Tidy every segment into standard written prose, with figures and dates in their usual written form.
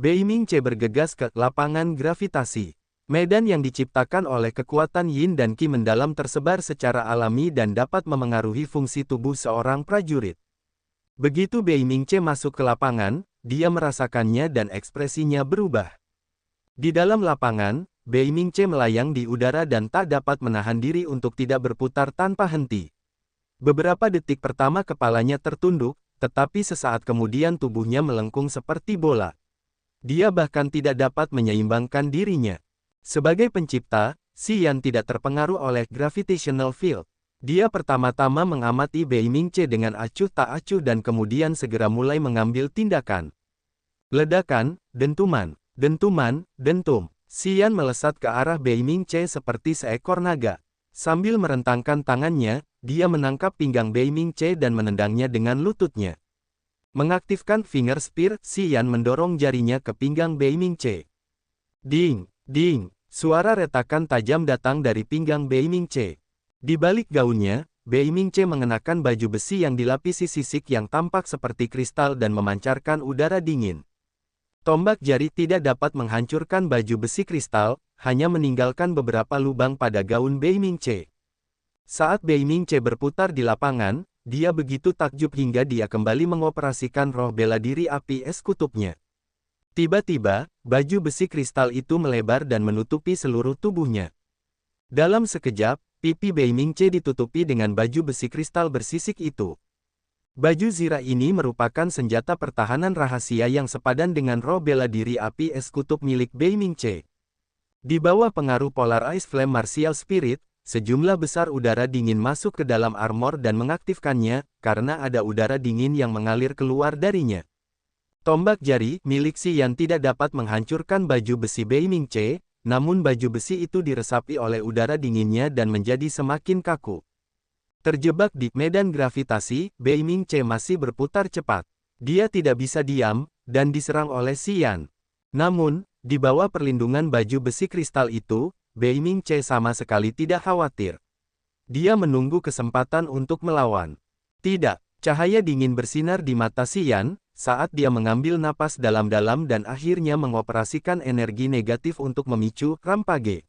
Bei Mingche bergegas ke lapangan gravitasi. Medan yang diciptakan oleh kekuatan Yin dan Qi mendalam tersebar secara alami dan dapat memengaruhi fungsi tubuh seorang prajurit. Begitu Bei Mingche masuk ke lapangan, dia merasakannya dan ekspresinya berubah. Di dalam lapangan, Bei Mingche melayang di udara dan tak dapat menahan diri untuk tidak berputar tanpa henti. Beberapa detik pertama kepalanya tertunduk, tetapi sesaat kemudian tubuhnya melengkung seperti bola. Dia bahkan tidak dapat menyeimbangkan dirinya. Sebagai pencipta, Xi Yan tidak terpengaruh oleh gravitational field. Dia pertama-tama mengamati Bei Mingche dengan acuh tak acuh dan kemudian segera mulai mengambil tindakan. Ledakan, dentuman, dentuman, dentum. Xi Yan melesat ke arah Bei Mingche seperti seekor naga. Sambil merentangkan tangannya, dia menangkap pinggang Bei Mingche dan menendangnya dengan lututnya. Mengaktifkan finger spear, Xi Yan mendorong jarinya ke pinggang Bei Mingche. Ding! Ding! Suara retakan tajam datang dari pinggang Bei Mingche. Di balik gaunnya, Bei Mingche mengenakan baju besi yang dilapisi sisik yang tampak seperti kristal dan memancarkan udara dingin. Tombak jari tidak dapat menghancurkan baju besi kristal, hanya meninggalkan beberapa lubang pada gaun Bei Mingche. Saat Bei Mingche berputar di lapangan, dia begitu takjub hingga dia kembali mengoperasikan roh bela diri api es kutubnya. Tiba-tiba, baju besi kristal itu melebar dan menutupi seluruh tubuhnya. Dalam sekejap, pipi Bei Mingche ditutupi dengan baju besi kristal bersisik itu. Baju zirah ini merupakan senjata pertahanan rahasia yang sepadan dengan roh bela diri api es kutub milik Bei Mingche. Di bawah pengaruh Polar Ice Flame Martial Spirit, sejumlah besar udara dingin masuk ke dalam armor dan mengaktifkannya, karena ada udara dingin yang mengalir keluar darinya. Tombak jari milik Xi Yan tidak dapat menghancurkan baju besi Bei Mingche, namun baju besi itu diresapi oleh udara dinginnya dan menjadi semakin kaku. Terjebak di medan gravitasi, Bei Mingche masih berputar cepat. Dia tidak bisa diam, dan diserang oleh Xi Yan. Namun, di bawah perlindungan baju besi kristal itu, Bei Mingche sama sekali tidak khawatir. Dia menunggu kesempatan untuk melawan. Tidak, cahaya dingin bersinar di mata Xi Yan, saat dia mengambil napas dalam-dalam dan akhirnya mengoperasikan energi negatif untuk memicu rampage.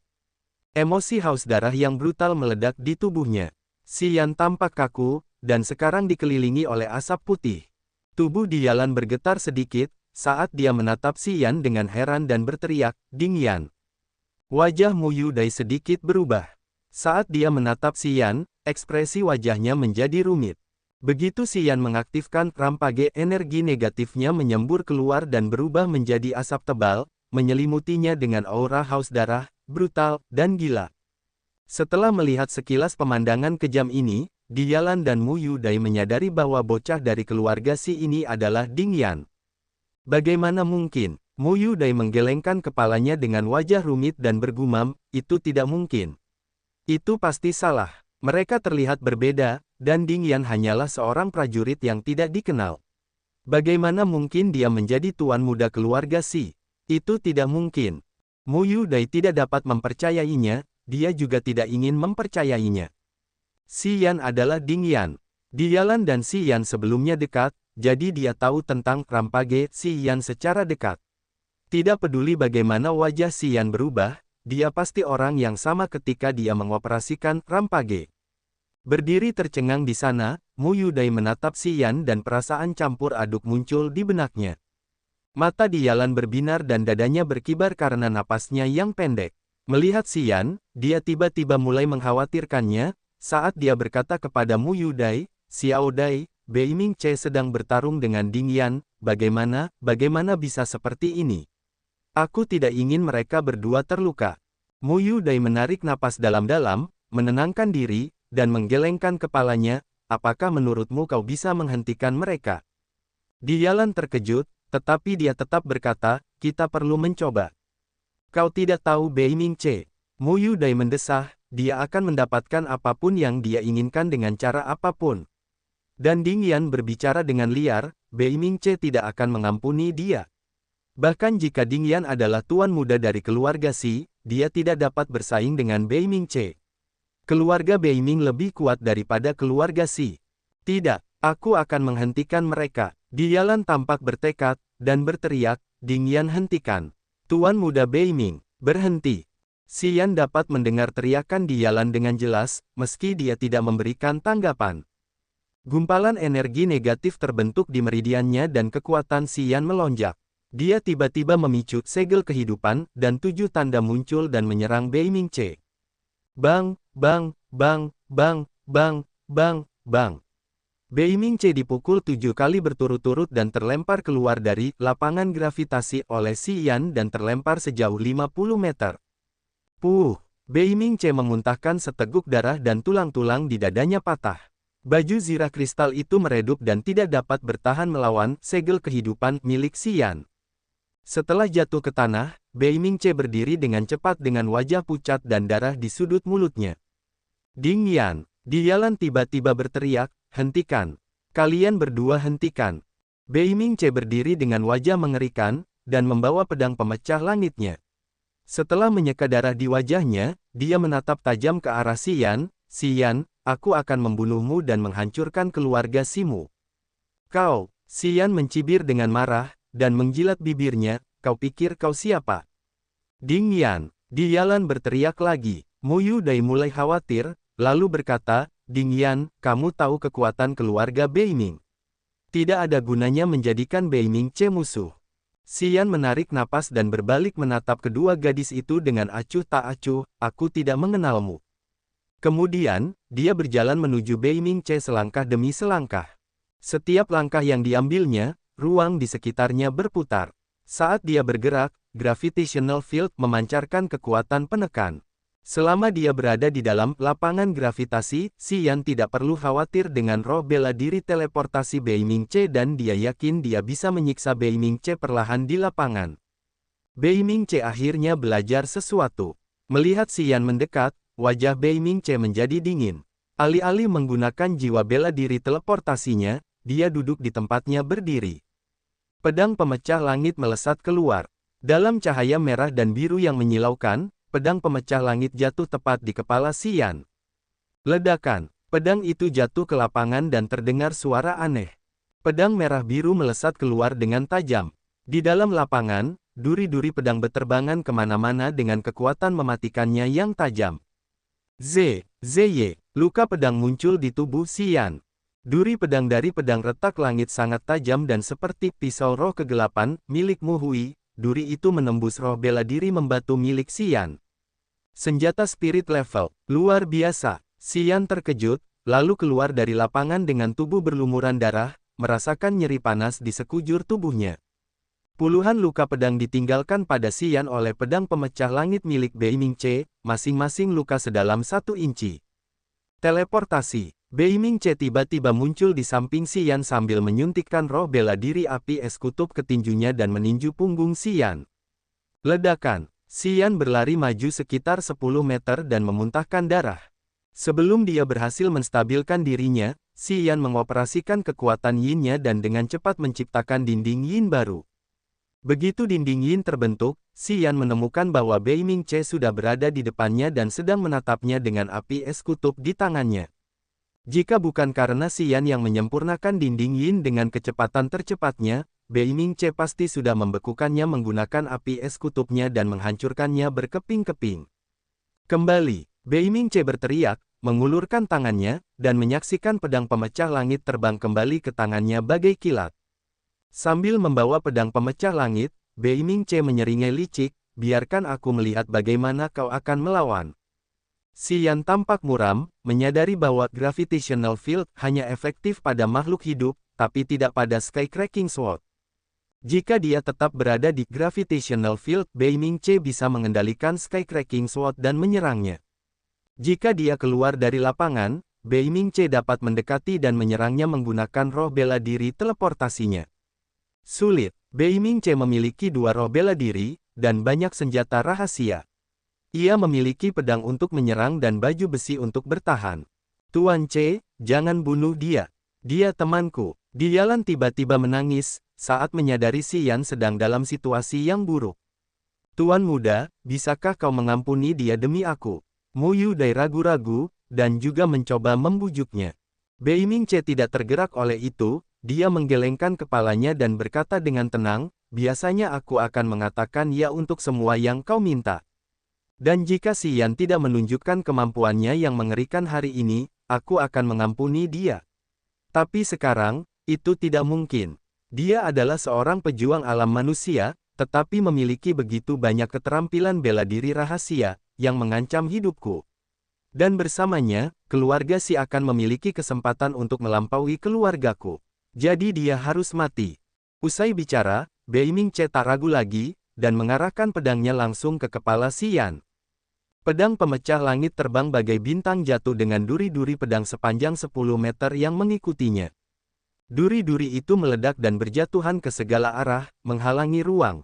Emosi haus darah yang brutal meledak di tubuhnya. Xi Yan tampak kaku, dan sekarang dikelilingi oleh asap putih. Tubuh Diyalan bergetar sedikit, saat dia menatap Xi Yan dengan heran dan berteriak, "Ding Yan!" Wajah Mu Yudai sedikit berubah. Saat dia menatap Xi Yan, ekspresi wajahnya menjadi rumit. Begitu Xi Yan mengaktifkan rampage, energi negatifnya menyembur keluar dan berubah menjadi asap tebal, menyelimutinya dengan aura haus darah, brutal, dan gila. Setelah melihat sekilas pemandangan kejam ini, Diyalan dan Mu Yudai menyadari bahwa bocah dari keluarga Xi ini adalah Ding Yan. Bagaimana mungkin? Mu Yudai menggelengkan kepalanya dengan wajah rumit dan bergumam, itu tidak mungkin. Itu pasti salah. Mereka terlihat berbeda, dan Ding Yan hanyalah seorang prajurit yang tidak dikenal. Bagaimana mungkin dia menjadi tuan muda keluarga Xi? Itu tidak mungkin. Mu Yudai tidak dapat mempercayainya, dia juga tidak ingin mempercayainya. Xi Yan adalah Ding Yan. Diyalan dan Xi Yan sebelumnya dekat, jadi dia tahu tentang rampage Xi Yan secara dekat. Tidak peduli bagaimana wajah Xi Yan berubah, dia pasti orang yang sama ketika dia mengoperasikan rampage. Berdiri tercengang di sana, Mu Yudai menatap Xi Yan dan perasaan campur aduk muncul di benaknya. Mata Diyalan berbinar dan dadanya berkibar karena napasnya yang pendek. Melihat Xi Yan, dia tiba-tiba mulai mengkhawatirkannya, saat dia berkata kepada Mu Yudai, "Xiao Dai, Bei Mingche sedang bertarung dengan Ding Yan, bagaimana bisa seperti ini? Aku tidak ingin mereka berdua terluka." Mu Yudai menarik napas dalam-dalam, menenangkan diri, dan menggelengkan kepalanya, "Apakah menurutmu kau bisa menghentikan mereka?" Diyalan terkejut, tetapi dia tetap berkata, "Kita perlu mencoba." "Kau tidak tahu Bei Mingche." Mu Yudai mendesah, dia akan mendapatkan apapun yang dia inginkan dengan cara apapun. Dan Ding Yan berbicara dengan liar, Bei Mingche tidak akan mengampuni dia. Bahkan jika Ding Yan adalah tuan muda dari keluarga Xi, dia tidak dapat bersaing dengan Bei Mingche. Keluarga Bei Ming lebih kuat daripada keluarga Xi. Tidak, aku akan menghentikan mereka. Diyalan tampak bertekad, dan berteriak, Ding Yan hentikan. Tuan Muda Beiming, berhenti. Xian dapat mendengar teriakan di jalan dengan jelas, meski dia tidak memberikan tanggapan. Gumpalan energi negatif terbentuk di meridiannya dan kekuatan Xian melonjak. Dia tiba-tiba memicu segel kehidupan, dan 7 tanda muncul dan menyerang Beiming Ce. Bang, bang, bang, bang, bang, bang, bang. Beiming Ce dipukul 7 kali berturut-turut dan terlempar keluar dari lapangan gravitasi oleh Xian dan terlempar sejauh 50 meter. Beiming Ce memuntahkan seteguk darah dan tulang-tulang di dadanya patah. Baju zirah kristal itu meredup dan tidak dapat bertahan melawan segel kehidupan milik Xian. Setelah jatuh ke tanah, Beiming Ce berdiri dengan cepat dengan wajah pucat dan darah di sudut mulutnya. Ding Yan, Dialan tiba-tiba berteriak, hentikan. Kalian berdua hentikan. Beiming Ce berdiri dengan wajah mengerikan, dan membawa pedang pemecah langitnya. Setelah menyeka darah di wajahnya, dia menatap tajam ke arah Xian. Xian, aku akan membunuhmu dan menghancurkan keluarga Simu. Kau, Xian mencibir dengan marah, dan menjilat bibirnya, kau pikir kau siapa? Ding Yan, Dialan berteriak lagi. Mu Yudai mulai khawatir, lalu berkata, Ding Yan, kamu tahu kekuatan keluarga Beiming. Tidak ada gunanya menjadikan Beiming Ce musuh. Xian menarik napas dan berbalik menatap kedua gadis itu dengan acuh tak acuh, aku tidak mengenalmu. Kemudian, dia berjalan menuju Beiming Ce selangkah demi selangkah. Setiap langkah yang diambilnya, ruang di sekitarnya berputar. Saat dia bergerak, gravitational field memancarkan kekuatan penekan. Selama dia berada di dalam lapangan gravitasi, Xian tidak perlu khawatir dengan roh bela diri teleportasi Beiming Ce dan dia yakin dia bisa menyiksa Beiming Ce perlahan di lapangan. Beiming Ce akhirnya belajar sesuatu. Melihat Xian mendekat, wajah Beiming Ce menjadi dingin. Alih-alih menggunakan jiwa bela diri teleportasinya, dia duduk di tempatnya berdiri. Pedang pemecah langit melesat keluar. Dalam cahaya merah dan biru yang menyilaukan, pedang pemecah langit jatuh tepat di kepala Xian. Ledakan, pedang itu jatuh ke lapangan dan terdengar suara aneh. Pedang merah biru melesat keluar dengan tajam. Di dalam lapangan, duri-duri pedang beterbangan kemana-mana dengan kekuatan mematikannya yang tajam. Zeye, luka pedang muncul di tubuh Xian. Duri pedang dari pedang retak langit sangat tajam dan seperti pisau roh kegelapan milik Mu Hui, duri itu menembus roh bela diri membatu milik Xian. Senjata spirit level, luar biasa. Xian terkejut, lalu keluar dari lapangan dengan tubuh berlumuran darah, merasakan nyeri panas di sekujur tubuhnya. Puluhan luka pedang ditinggalkan pada Xian oleh pedang pemecah langit milik Beiming Ce, masing-masing luka sedalam 1 inci. Teleportasi, Beiming Ce tiba-tiba muncul di samping Xian sambil menyuntikkan roh bela diri api es kutub ke tinjunya dan meninju punggung Xian. Ledakan. Xian berlari maju sekitar 10 meter dan memuntahkan darah. Sebelum dia berhasil menstabilkan dirinya, Xian mengoperasikan kekuatan Yin-nya dan dengan cepat menciptakan dinding Yin baru. Begitu dinding Yin terbentuk, Xian menemukan bahwa Beiming Ce sudah berada di depannya dan sedang menatapnya dengan api es kutub di tangannya. Jika bukan karena Xian yang menyempurnakan dinding Yin dengan kecepatan tercepatnya, Beiming Ce pasti sudah membekukannya menggunakan api es kutubnya dan menghancurkannya berkeping-keping. Kembali, Beiming Ce berteriak, mengulurkan tangannya, dan menyaksikan pedang pemecah langit terbang kembali ke tangannya bagai kilat. Sambil membawa pedang pemecah langit, Beiming Ce menyeringai licik, biarkan aku melihat bagaimana kau akan melawan. Xian tampak muram, menyadari bahwa gravitational field hanya efektif pada makhluk hidup, tapi tidak pada Skycracking Sword. Jika dia tetap berada di gravitational field, Beiming Ce bisa mengendalikan Skycracking Sword dan menyerangnya. Jika dia keluar dari lapangan, Beiming Ce dapat mendekati dan menyerangnya menggunakan roh bela diri teleportasinya. Sulit, Beiming Ce memiliki 2 roh bela diri, dan banyak senjata rahasia. Ia memiliki pedang untuk menyerang dan baju besi untuk bertahan. Tuan Ce, jangan bunuh dia. Dia temanku. Dialan tiba-tiba menangis, saat menyadari Xian sedang dalam situasi yang buruk. Tuan muda, bisakah kau mengampuni dia demi aku? Mu Yudai ragu-ragu, dan juga mencoba membujuknya. Beiming Ce tidak tergerak oleh itu, dia menggelengkan kepalanya dan berkata dengan tenang, biasanya aku akan mengatakan ya untuk semua yang kau minta. Dan jika Xian tidak menunjukkan kemampuannya yang mengerikan hari ini, aku akan mengampuni dia. Tapi sekarang, itu tidak mungkin. Dia adalah seorang pejuang alam manusia, tetapi memiliki begitu banyak keterampilan bela diri rahasia, yang mengancam hidupku. Dan bersamanya, keluarga Si akan memiliki kesempatan untuk melampaui keluargaku. Jadi dia harus mati. Usai bicara, Bei Mingche tak ragu lagi, dan mengarahkan pedangnya langsung ke kepala Xian. Pedang pemecah langit terbang bagai bintang jatuh dengan duri-duri pedang sepanjang 10 meter yang mengikutinya. Duri-duri itu meledak dan berjatuhan ke segala arah, menghalangi ruang.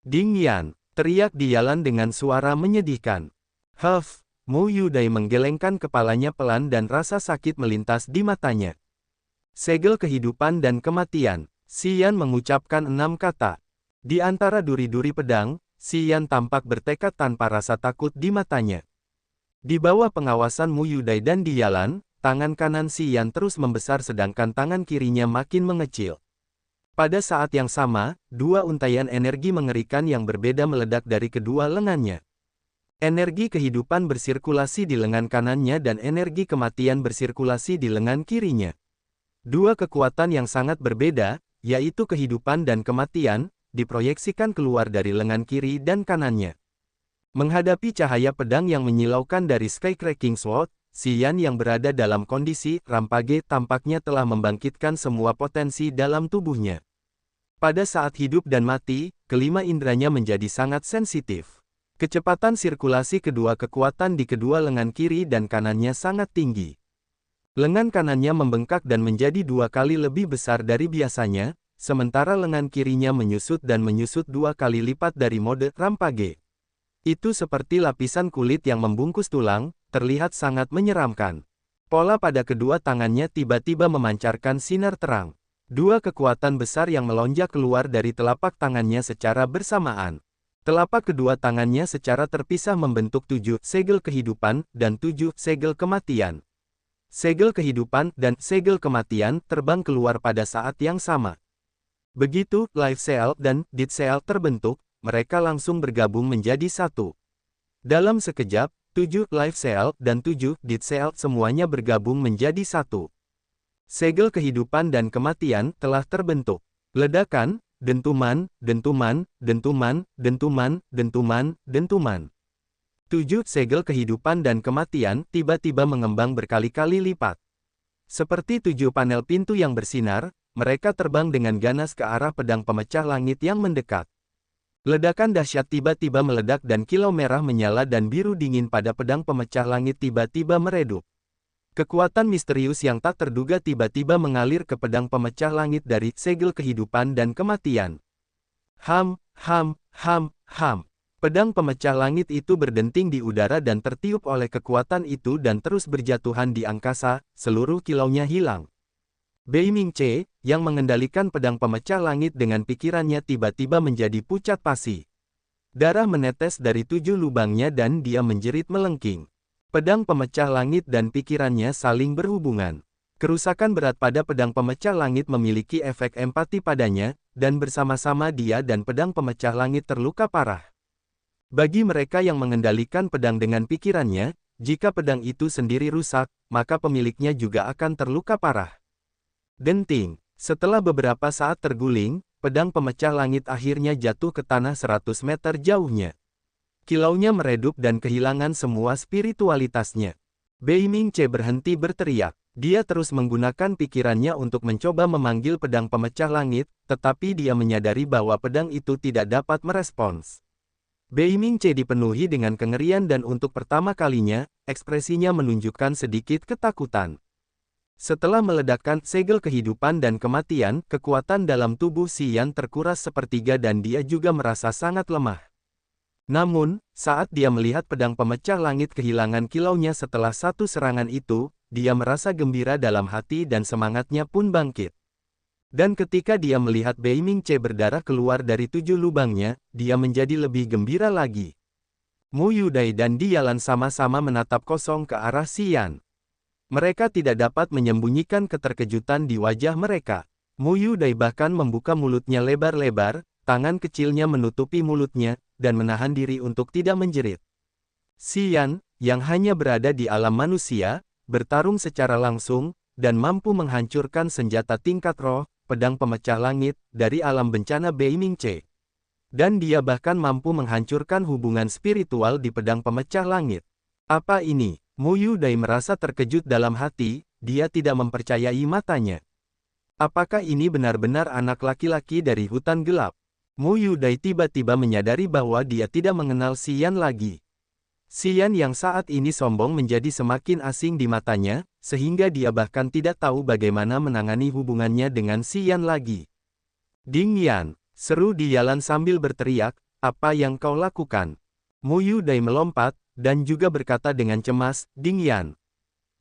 Ding Yan, teriak Dialan dengan suara menyedihkan. Huff, Mu Yudai menggelengkan kepalanya pelan dan rasa sakit melintas di matanya. Segel kehidupan dan kematian, Xian mengucapkan 6 kata. Di antara duri-duri pedang, Xian tampak bertekad tanpa rasa takut di matanya. Di bawah pengawasan Mu Yudai dan Dialan, tangan kanan Xian terus membesar sedangkan tangan kirinya makin mengecil. Pada saat yang sama, dua untaian energi mengerikan yang berbeda meledak dari kedua lengannya. Energi kehidupan bersirkulasi di lengan kanannya dan energi kematian bersirkulasi di lengan kirinya. Dua kekuatan yang sangat berbeda, yaitu kehidupan dan kematian, diproyeksikan keluar dari lengan kiri dan kanannya. Menghadapi cahaya pedang yang menyilaukan dari Sky Cracking Sword, Xian yang berada dalam kondisi rampage tampaknya telah membangkitkan semua potensi dalam tubuhnya. Pada saat hidup dan mati, kelima indranya menjadi sangat sensitif. Kecepatan sirkulasi kedua kekuatan di kedua lengan kiri dan kanannya sangat tinggi. Lengan kanannya membengkak dan menjadi 2 kali lebih besar dari biasanya, sementara lengan kirinya menyusut dan menyusut 2 kali lipat dari mode rampage. Itu seperti lapisan kulit yang membungkus tulang, terlihat sangat menyeramkan. Pola pada kedua tangannya tiba-tiba memancarkan sinar terang. Dua kekuatan besar yang melonjak keluar dari telapak tangannya secara bersamaan. Telapak kedua tangannya secara terpisah membentuk 7 segel kehidupan dan 7 segel kematian. Segel kehidupan dan segel kematian terbang keluar pada saat yang sama. Begitu Life Cell dan Dead Cell terbentuk, mereka langsung bergabung menjadi satu. Dalam sekejap, 7 Life Cell dan 7 Dead Cell semuanya bergabung menjadi satu. Segel kehidupan dan kematian telah terbentuk. Ledakan, dentuman, dentuman, dentuman, dentuman, dentuman, dentuman. 7 segel kehidupan dan kematian tiba-tiba mengembang berkali-kali lipat. Seperti 7 panel pintu yang bersinar, mereka terbang dengan ganas ke arah pedang pemecah langit yang mendekat. Ledakan dahsyat tiba-tiba meledak dan kilau merah menyala dan biru dingin pada pedang pemecah langit tiba-tiba meredup. Kekuatan misterius yang tak terduga tiba-tiba mengalir ke pedang pemecah langit dari segel kehidupan dan kematian. Ham, ham, ham, ham. Pedang pemecah langit itu berdenting di udara dan tertiup oleh kekuatan itu dan terus berjatuhan di angkasa, seluruh kilaunya hilang. Bei Mingche, yang mengendalikan pedang pemecah langit dengan pikirannya tiba-tiba menjadi pucat pasi. Darah menetes dari 7 lubangnya dan dia menjerit melengking. Pedang pemecah langit dan pikirannya saling berhubungan. Kerusakan berat pada pedang pemecah langit memiliki efek empati padanya, dan bersama-sama dia dan pedang pemecah langit terluka parah. Bagi mereka yang mengendalikan pedang dengan pikirannya, jika pedang itu sendiri rusak, maka pemiliknya juga akan terluka parah. Denting. Setelah beberapa saat terguling, pedang pemecah langit akhirnya jatuh ke tanah 100 meter jauhnya. Kilaunya meredup dan kehilangan semua spiritualitasnya. Bei Mingche berhenti berteriak. Dia terus menggunakan pikirannya untuk mencoba memanggil pedang pemecah langit, tetapi dia menyadari bahwa pedang itu tidak dapat merespons. Bei Mingche dipenuhi dengan kengerian dan untuk pertama kalinya, ekspresinya menunjukkan sedikit ketakutan. Setelah meledakkan segel kehidupan dan kematian, kekuatan dalam tubuh Xian terkuras sepertiga dan dia juga merasa sangat lemah. Namun, saat dia melihat pedang pemecah langit kehilangan kilaunya setelah satu serangan itu, dia merasa gembira dalam hati dan semangatnya pun bangkit. Dan ketika dia melihat Bei Mingche berdarah keluar dari 7 lubangnya, dia menjadi lebih gembira lagi. Mu Yudai dan Dialan sama-sama menatap kosong ke arah Xian. Mereka tidak dapat menyembunyikan keterkejutan di wajah mereka. Mu Yudai bahkan membuka mulutnya lebar-lebar, tangan kecilnya menutupi mulutnya, dan menahan diri untuk tidak menjerit. Xian, yang hanya berada di alam manusia, bertarung secara langsung, dan mampu menghancurkan senjata tingkat roh, pedang pemecah langit, dari alam bencana Bei Mingce. Dan dia bahkan mampu menghancurkan hubungan spiritual di pedang pemecah langit. Apa ini? Mu Yudai merasa terkejut dalam hati, dia tidak mempercayai matanya. Apakah ini benar-benar anak laki-laki dari hutan gelap? Mu Yudai tiba-tiba menyadari bahwa dia tidak mengenal Xian lagi. Xian yang saat ini sombong menjadi semakin asing di matanya, sehingga dia bahkan tidak tahu bagaimana menangani hubungannya dengan Xian lagi. Ding Yan, seru di jalan sambil berteriak, apa yang kau lakukan? Mu Yudai melompat, dan juga berkata dengan cemas, Ding Yan.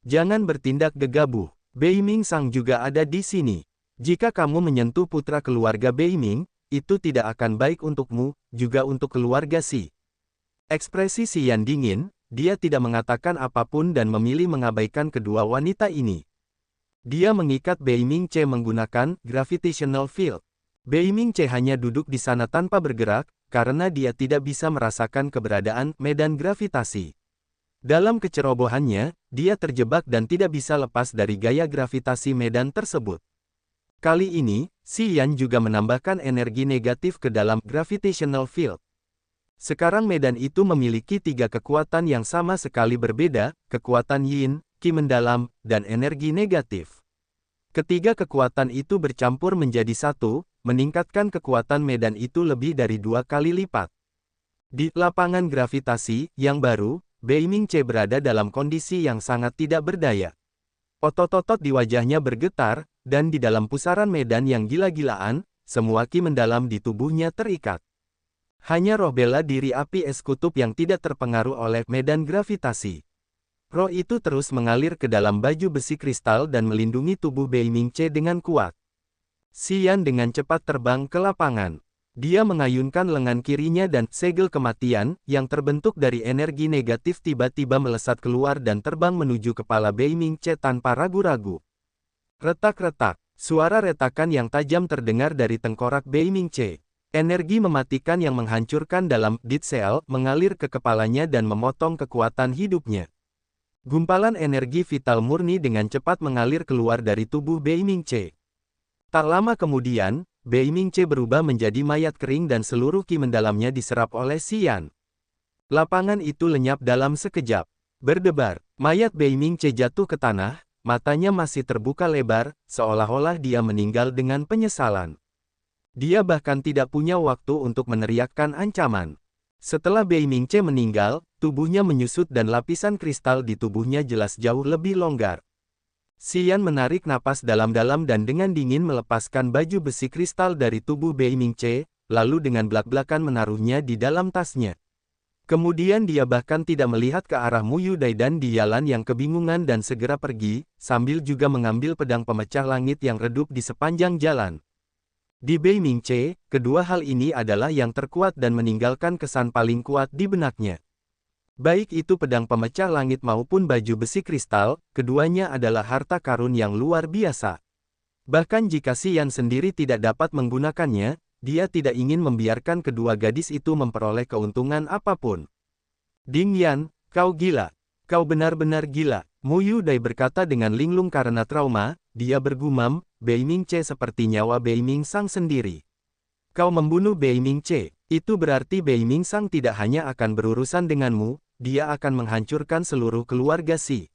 Jangan bertindak gegabah, Bei Ming Sang juga ada di sini. Jika kamu menyentuh putra keluarga Bei Ming, itu tidak akan baik untukmu, juga untuk keluarga Si. Ekspresi Xian dingin, dia tidak mengatakan apapun dan memilih mengabaikan kedua wanita ini. Dia mengikat Bei Ming Ce menggunakan gravitational field. Bei Ming Ce hanya duduk di sana tanpa bergerak, karena dia tidak bisa merasakan keberadaan medan gravitasi. Dalam kecerobohannya, dia terjebak dan tidak bisa lepas dari gaya gravitasi medan tersebut. Kali ini, Xian juga menambahkan energi negatif ke dalam gravitational field. Sekarang medan itu memiliki tiga kekuatan yang sama sekali berbeda, kekuatan yin, qi mendalam, dan energi negatif. Ketiga kekuatan itu bercampur menjadi satu, meningkatkan kekuatan medan itu lebih dari 2 kali lipat. Di lapangan gravitasi yang baru, Bei Ming Ce berada dalam kondisi yang sangat tidak berdaya. Otot-otot di wajahnya bergetar, dan di dalam pusaran medan yang gila-gilaan, semua qi mendalam di tubuhnya terikat. Hanya roh bela diri api es kutub yang tidak terpengaruh oleh medan gravitasi. Roh itu terus mengalir ke dalam baju besi kristal dan melindungi tubuh Bei Ming Ce dengan kuat. Xian dengan cepat terbang ke lapangan. Dia mengayunkan lengan kirinya dan segel kematian, yang terbentuk dari energi negatif tiba-tiba melesat keluar dan terbang menuju kepala Bei Ming Ce tanpa ragu-ragu. Retak-retak, suara retakan yang tajam terdengar dari tengkorak Bei Ming Ce. Energi mematikan yang menghancurkan dalam Dead Cell mengalir ke kepalanya dan memotong kekuatan hidupnya. Gumpalan energi vital murni dengan cepat mengalir keluar dari tubuh Bei Ming Ce. Tak lama kemudian, Bei Ming Ce berubah menjadi mayat kering dan seluruh qi mendalamnya diserap oleh Xian. Lapangan itu lenyap dalam sekejap. Berdebar, mayat Bei Ming Ce jatuh ke tanah, matanya masih terbuka lebar, seolah-olah dia meninggal dengan penyesalan. Dia bahkan tidak punya waktu untuk meneriakkan ancaman. Setelah Bei Ming Ce meninggal, tubuhnya menyusut dan lapisan kristal di tubuhnya jelas jauh lebih longgar. Xian menarik napas dalam-dalam dan dengan dingin melepaskan baju besi kristal dari tubuh Bei Ming Ce, lalu dengan belak-belakan menaruhnya di dalam tasnya. Kemudian dia bahkan tidak melihat ke arah Mu Yudai dan di jalan yang kebingungan dan segera pergi, sambil juga mengambil pedang pemecah langit yang redup di sepanjang jalan. Di Bei Ming Ce, kedua hal ini adalah yang terkuat dan meninggalkan kesan paling kuat di benaknya. Baik itu pedang pemecah langit maupun baju besi kristal, keduanya adalah harta karun yang luar biasa. Bahkan jika Xian sendiri tidak dapat menggunakannya, dia tidak ingin membiarkan kedua gadis itu memperoleh keuntungan apapun. Ding Yan, kau gila. Kau benar-benar gila. Mu Yudai berkata dengan linglung karena trauma, dia bergumam, Bei Ming Ce seperti nyawa Bei Ming Sang sendiri. Kau membunuh Bei Ming Ce. Itu berarti Bei Ming Sang tidak hanya akan berurusan denganmu, dia akan menghancurkan seluruh keluarga Si.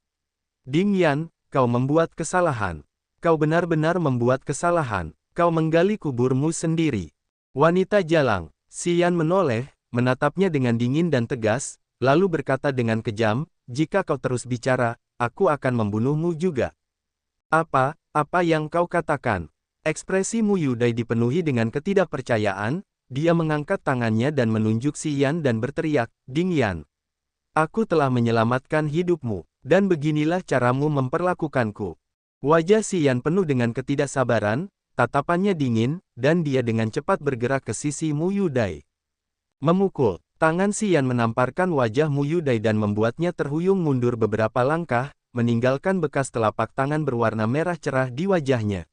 Ding Yan, kau membuat kesalahan. Kau benar-benar membuat kesalahan. Kau menggali kuburmu sendiri. Wanita jalang. Xian menoleh, menatapnya dengan dingin dan tegas, lalu berkata dengan kejam, jika kau terus bicara, aku akan membunuhmu juga. Apa yang kau katakan? Ekspresi Mu Yudai dipenuhi dengan ketidakpercayaan. Dia mengangkat tangannya dan menunjuk Xian dan berteriak, Ding Yan. Aku telah menyelamatkan hidupmu, dan beginilah caramu memperlakukanku. Wajah Xian penuh dengan ketidaksabaran, tatapannya dingin, dan dia dengan cepat bergerak ke sisi Mu Yudai. Memukul, tangan Xian menamparkan wajah Mu Yudai dan membuatnya terhuyung mundur beberapa langkah, meninggalkan bekas telapak tangan berwarna merah cerah di wajahnya.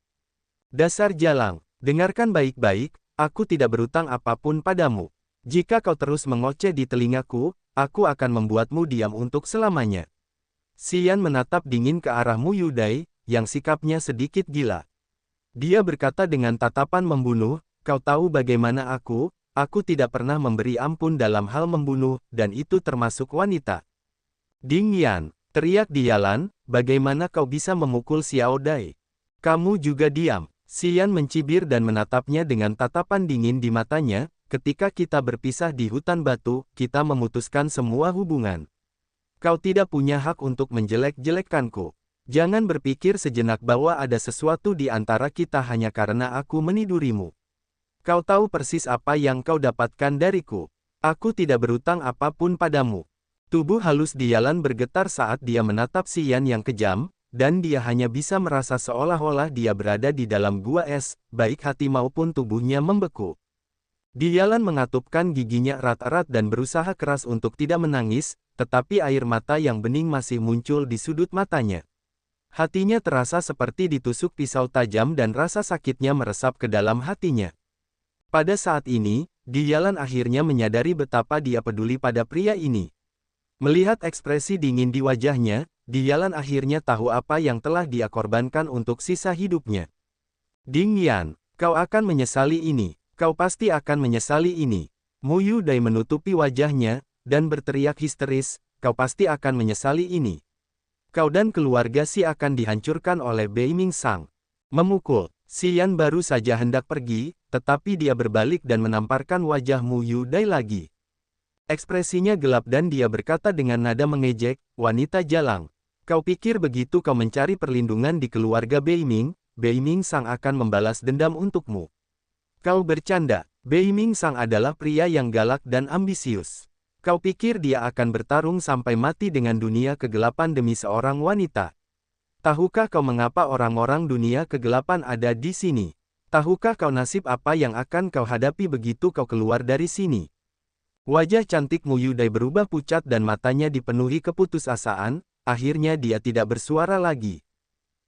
Dasar jalang, dengarkan baik-baik, Aku tidak berutang apapun padamu. Jika kau terus mengoceh di telingaku, aku akan membuatmu diam untuk selamanya. Xian menatap dingin ke arah Mu Yudai, yang sikapnya sedikit gila. Dia berkata dengan tatapan membunuh, kau tahu bagaimana aku tidak pernah memberi ampun dalam hal membunuh, dan itu termasuk wanita. Ding Yan, teriak Dialan, bagaimana kau bisa memukul Xiao Dai? Kamu juga diam. Xian mencibir dan menatapnya dengan tatapan dingin di matanya, ketika kita berpisah di hutan batu, kita memutuskan semua hubungan. Kau tidak punya hak untuk menjelek-jelekkanku. Jangan berpikir sejenak bahwa ada sesuatu di antara kita hanya karena aku menidurimu. Kau tahu persis apa yang kau dapatkan dariku. Aku tidak berutang apapun padamu. Tubuh halus Dialan bergetar saat dia menatap Xian yang kejam, dan dia hanya bisa merasa seolah-olah dia berada di dalam gua es, baik hati maupun tubuhnya membeku. Dialan mengatupkan giginya erat-erat dan berusaha keras untuk tidak menangis, tetapi air mata yang bening masih muncul di sudut matanya. Hatinya terasa seperti ditusuk pisau tajam dan rasa sakitnya meresap ke dalam hatinya. Pada saat ini, Dialan akhirnya menyadari betapa dia peduli pada pria ini. Melihat ekspresi dingin di wajahnya, Dialan akhirnya tahu apa yang telah dia korbankan untuk sisa hidupnya. Ding Yan, kau akan menyesali ini. Kau pasti akan menyesali ini. Mu Yudai menutupi wajahnya, dan berteriak histeris, kau pasti akan menyesali ini. Kau dan keluarga Si akan dihancurkan oleh Bei Ming Sang. Memukul. Xian baru saja hendak pergi, tetapi dia berbalik dan menamparkan wajah Mu Yudai lagi. Ekspresinya gelap dan dia berkata dengan nada mengejek, wanita jalang. Kau pikir begitu kau mencari perlindungan di keluarga Bei Ming Sang akan membalas dendam untukmu. Kau bercanda, Bei Ming Sang adalah pria yang galak dan ambisius. Kau pikir dia akan bertarung sampai mati dengan dunia kegelapan demi seorang wanita. Tahukah kau mengapa orang-orang dunia kegelapan ada di sini? Tahukah kau nasib apa yang akan kau hadapi begitu kau keluar dari sini? Wajah cantik Mu Yudai berubah pucat dan matanya dipenuhi keputusasaan, akhirnya dia tidak bersuara lagi.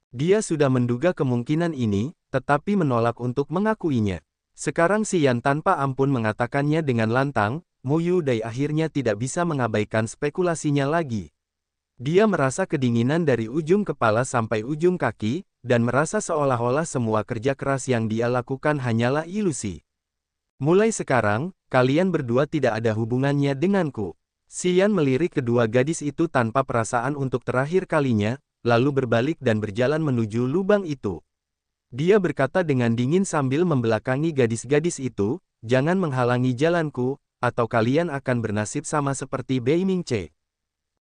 Dia sudah menduga kemungkinan ini, tetapi menolak untuk mengakuinya. Sekarang Xian tanpa ampun mengatakannya dengan lantang, Mu Yudai akhirnya tidak bisa mengabaikan spekulasinya lagi. Dia merasa kedinginan dari ujung kepala sampai ujung kaki, dan merasa seolah-olah semua kerja keras yang dia lakukan hanyalah ilusi. Mulai sekarang, kalian berdua tidak ada hubungannya denganku. Xian melirik kedua gadis itu tanpa perasaan untuk terakhir kalinya, lalu berbalik dan berjalan menuju lubang itu. Dia berkata dengan dingin sambil membelakangi gadis-gadis itu, jangan menghalangi jalanku, atau kalian akan bernasib sama seperti Bei Ming Ce.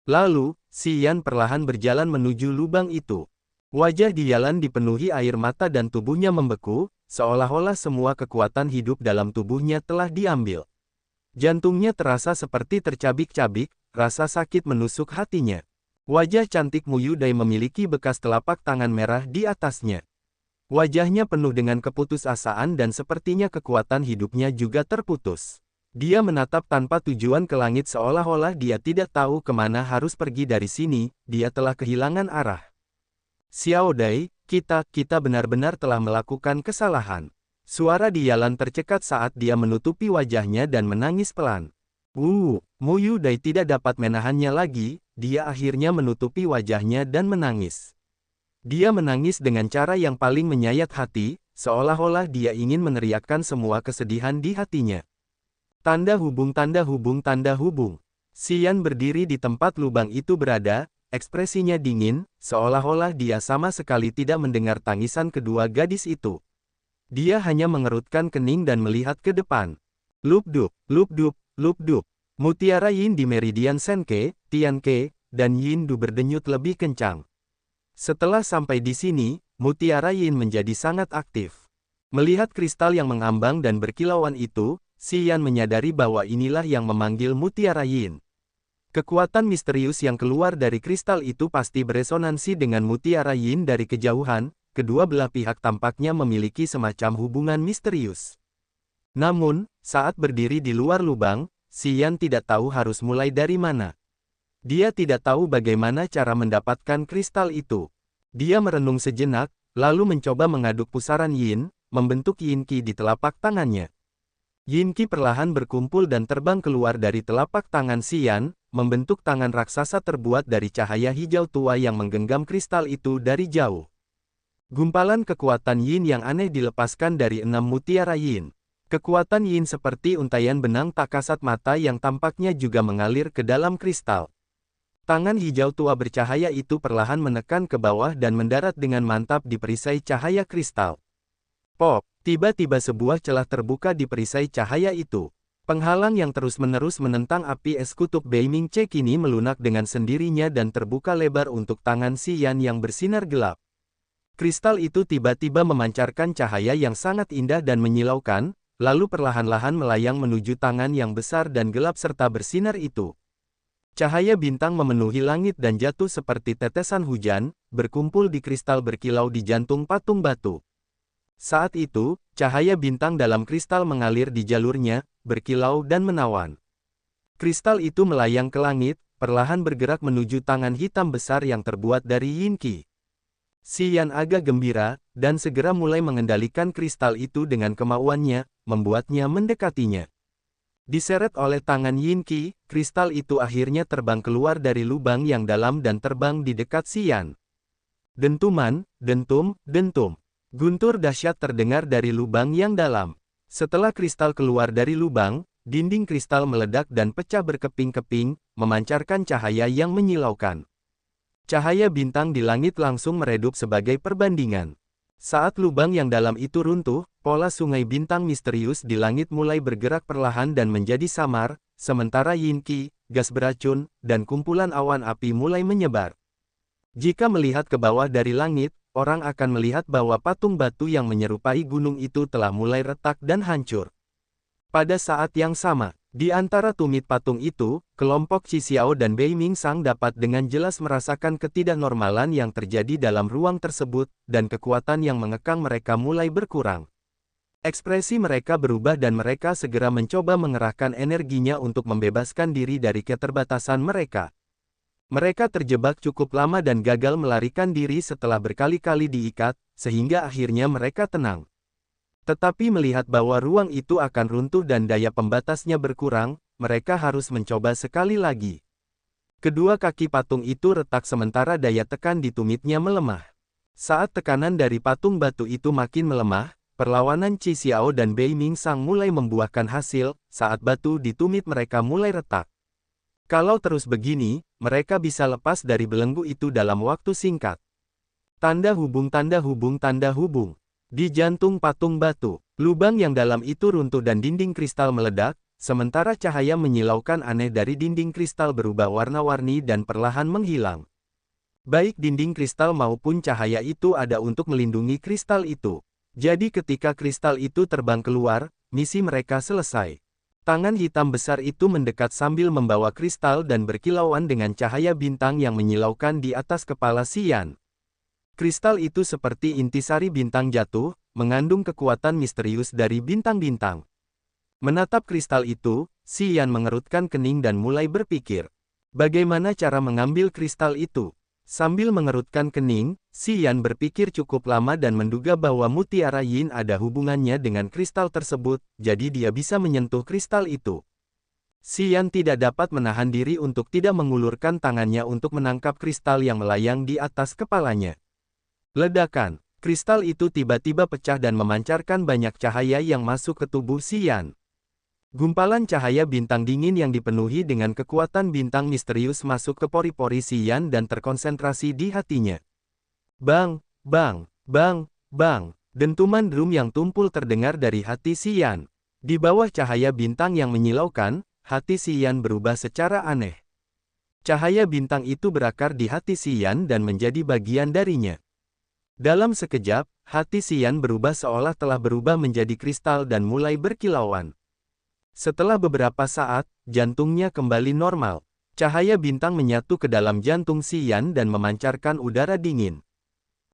Lalu, Xian perlahan berjalan menuju lubang itu. Wajah Dialan dipenuhi air mata dan tubuhnya membeku, seolah-olah semua kekuatan hidup dalam tubuhnya telah diambil. Jantungnya terasa seperti tercabik-cabik, rasa sakit menusuk hatinya. Wajah cantik Mu Yudai memiliki bekas telapak tangan merah di atasnya. Wajahnya penuh dengan keputusasaan dan sepertinya kekuatan hidupnya juga terputus. Dia menatap tanpa tujuan ke langit seolah-olah dia tidak tahu kemana harus pergi dari sini, dia telah kehilangan arah. Xiao Dai, kita benar-benar telah melakukan kesalahan. Suara Dialan tercekat saat dia menutupi wajahnya dan menangis pelan. Mu Yudai tidak dapat menahannya lagi, dia akhirnya menutupi wajahnya dan menangis. Dia menangis dengan cara yang paling menyayat hati, seolah-olah dia ingin meneriakkan semua kesedihan di hatinya. Tanda hubung. Xian berdiri di tempat lubang itu berada, ekspresinya dingin, seolah-olah dia sama sekali tidak mendengar tangisan kedua gadis itu. Dia hanya mengerutkan kening dan melihat ke depan. Lupdup. Mutiara Yin di meridian Senke, Tianke, dan Yin Du berdenyut lebih kencang. Setelah sampai di sini, Mutiara Yin menjadi sangat aktif. Melihat kristal yang mengambang dan berkilauan itu, Xian menyadari bahwa inilah yang memanggil Mutiara Yin. Kekuatan misterius yang keluar dari kristal itu pasti beresonansi dengan Mutiara Yin dari kejauhan, kedua belah pihak tampaknya memiliki semacam hubungan misterius. Namun, saat berdiri di luar lubang, Xian tidak tahu harus mulai dari mana. Dia tidak tahu bagaimana cara mendapatkan kristal itu. Dia merenung sejenak, lalu mencoba mengaduk pusaran Yin, membentuk Yin Qi di telapak tangannya. Yin Qi perlahan berkumpul dan terbang keluar dari telapak tangan Xian, membentuk tangan raksasa terbuat dari cahaya hijau tua yang menggenggam kristal itu dari jauh. Gumpalan kekuatan Yin yang aneh dilepaskan dari 6 mutiara Yin. Kekuatan Yin seperti untaian benang tak kasat mata yang tampaknya juga mengalir ke dalam kristal. Tangan hijau tua bercahaya itu perlahan menekan ke bawah dan mendarat dengan mantap di perisai cahaya kristal. Pop! Tiba-tiba sebuah celah terbuka di perisai cahaya itu. Penghalang yang terus-menerus menentang api es kutub Beiming Ce kini melunak dengan sendirinya dan terbuka lebar untuk tangan Xian yang bersinar gelap. Kristal itu tiba-tiba memancarkan cahaya yang sangat indah dan menyilaukan, lalu perlahan-lahan melayang menuju tangan yang besar dan gelap serta bersinar itu. Cahaya bintang memenuhi langit dan jatuh seperti tetesan hujan, berkumpul di kristal berkilau di jantung patung batu. Saat itu, cahaya bintang dalam kristal mengalir di jalurnya, berkilau dan menawan. Kristal itu melayang ke langit, perlahan bergerak menuju tangan hitam besar yang terbuat dari Yin Qi. Xian agak gembira, dan segera mulai mengendalikan kristal itu dengan kemauannya, membuatnya mendekatinya. Diseret oleh tangan Yin Qi, kristal itu akhirnya terbang keluar dari lubang yang dalam dan terbang di dekat Xian. Dentuman, dentum, dentum. Guntur dahsyat terdengar dari lubang yang dalam. Setelah kristal keluar dari lubang, dinding kristal meledak dan pecah berkeping-keping, memancarkan cahaya yang menyilaukan. Cahaya bintang di langit langsung meredup sebagai perbandingan. Saat lubang yang dalam itu runtuh, pola sungai bintang misterius di langit mulai bergerak perlahan dan menjadi samar, sementara Yin Qi, gas beracun, dan kumpulan awan api mulai menyebar. Jika melihat ke bawah dari langit, orang akan melihat bahwa patung batu yang menyerupai gunung itu telah mulai retak dan hancur. Pada saat yang sama, di antara tumit patung itu, kelompok Qi Xiao dan Beiming Sang dapat dengan jelas merasakan ketidaknormalan yang terjadi dalam ruang tersebut, dan kekuatan yang mengekang mereka mulai berkurang. Ekspresi mereka berubah dan mereka segera mencoba mengerahkan energinya untuk membebaskan diri dari keterbatasan mereka. Mereka terjebak cukup lama dan gagal melarikan diri setelah berkali-kali diikat, sehingga akhirnya mereka tenang. Tetapi melihat bahwa ruang itu akan runtuh dan daya pembatasnya berkurang, mereka harus mencoba sekali lagi. Kedua kaki patung itu retak sementara daya tekan di tumitnya melemah. Saat tekanan dari patung batu itu makin melemah, perlawanan Qi Xiao dan Beiming Sang mulai membuahkan hasil, saat batu di tumit mereka mulai retak. Kalau terus begini, mereka bisa lepas dari belenggu itu dalam waktu singkat. Tanda hubung tanda hubung tanda hubung. Di jantung patung batu, lubang yang dalam itu runtuh dan dinding kristal meledak, sementara cahaya menyilaukan aneh dari dinding kristal berubah warna-warni dan perlahan menghilang. Baik dinding kristal maupun cahaya itu ada untuk melindungi kristal itu. Jadi ketika kristal itu terbang keluar, misi mereka selesai. Tangan hitam besar itu mendekat sambil membawa kristal dan berkilauan dengan cahaya bintang yang menyilaukan di atas kepala Xian. Kristal itu seperti intisari bintang jatuh, mengandung kekuatan misterius dari bintang-bintang. Menatap kristal itu, Xian mengerutkan kening dan mulai berpikir. Bagaimana cara mengambil kristal itu? Sambil mengerutkan kening, Xian berpikir cukup lama dan menduga bahwa mutiara Yin ada hubungannya dengan kristal tersebut, jadi dia bisa menyentuh kristal itu. Xian tidak dapat menahan diri untuk tidak mengulurkan tangannya untuk menangkap kristal yang melayang di atas kepalanya. Ledakan, kristal itu tiba-tiba pecah dan memancarkan banyak cahaya yang masuk ke tubuh Xian. Gumpalan cahaya bintang dingin yang dipenuhi dengan kekuatan bintang misterius masuk ke pori-pori Xian dan terkonsentrasi di hatinya. Bang, bang, bang, bang, dentuman drum yang tumpul terdengar dari hati Xian. Di bawah cahaya bintang yang menyilaukan, hati Xian berubah secara aneh. Cahaya bintang itu berakar di hati Xian dan menjadi bagian darinya. Dalam sekejap, hati Xian berubah seolah telah berubah menjadi kristal dan mulai berkilauan. Setelah beberapa saat, jantungnya kembali normal. Cahaya bintang menyatu ke dalam jantung Xian dan memancarkan udara dingin.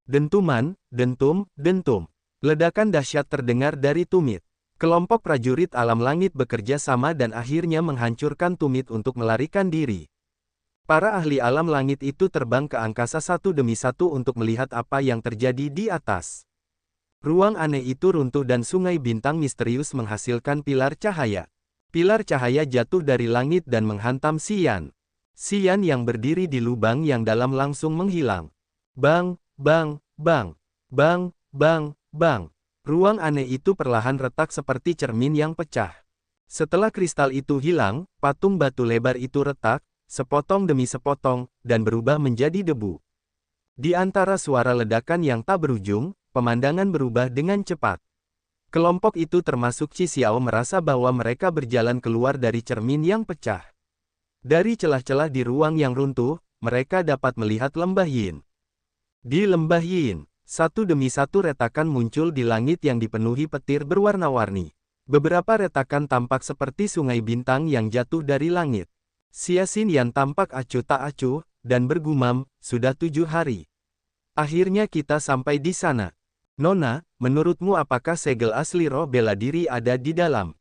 Dentuman, dentum, dentum. Ledakan dahsyat terdengar dari tumit. Kelompok prajurit alam langit bekerja sama dan akhirnya menghancurkan tumit untuk melarikan diri. Para ahli alam langit itu terbang ke angkasa satu demi satu untuk melihat apa yang terjadi di atas. Ruang aneh itu runtuh dan sungai bintang misterius menghasilkan pilar cahaya. Pilar cahaya jatuh dari langit dan menghantam Xian. Xian yang berdiri di lubang yang dalam langsung menghilang. Bang, bang, bang, bang, bang, bang. Ruang aneh itu perlahan retak seperti cermin yang pecah. Setelah kristal itu hilang, patung batu lebar itu retak, sepotong demi sepotong, dan berubah menjadi debu. Di antara suara ledakan yang tak berujung, pemandangan berubah dengan cepat. Kelompok itu termasuk Qi Xiao merasa bahwa mereka berjalan keluar dari cermin yang pecah. Dari celah-celah di ruang yang runtuh, mereka dapat melihat lembah Yin. Di lembah Yin, satu demi satu retakan muncul di langit yang dipenuhi petir berwarna-warni. Beberapa retakan tampak seperti sungai bintang yang jatuh dari langit. Xia Xinyan tampak acuh tak acuh, dan bergumam, sudah 7 hari. Akhirnya kita sampai di sana. Nona, menurutmu apakah segel asli roh bela diri ada di dalam?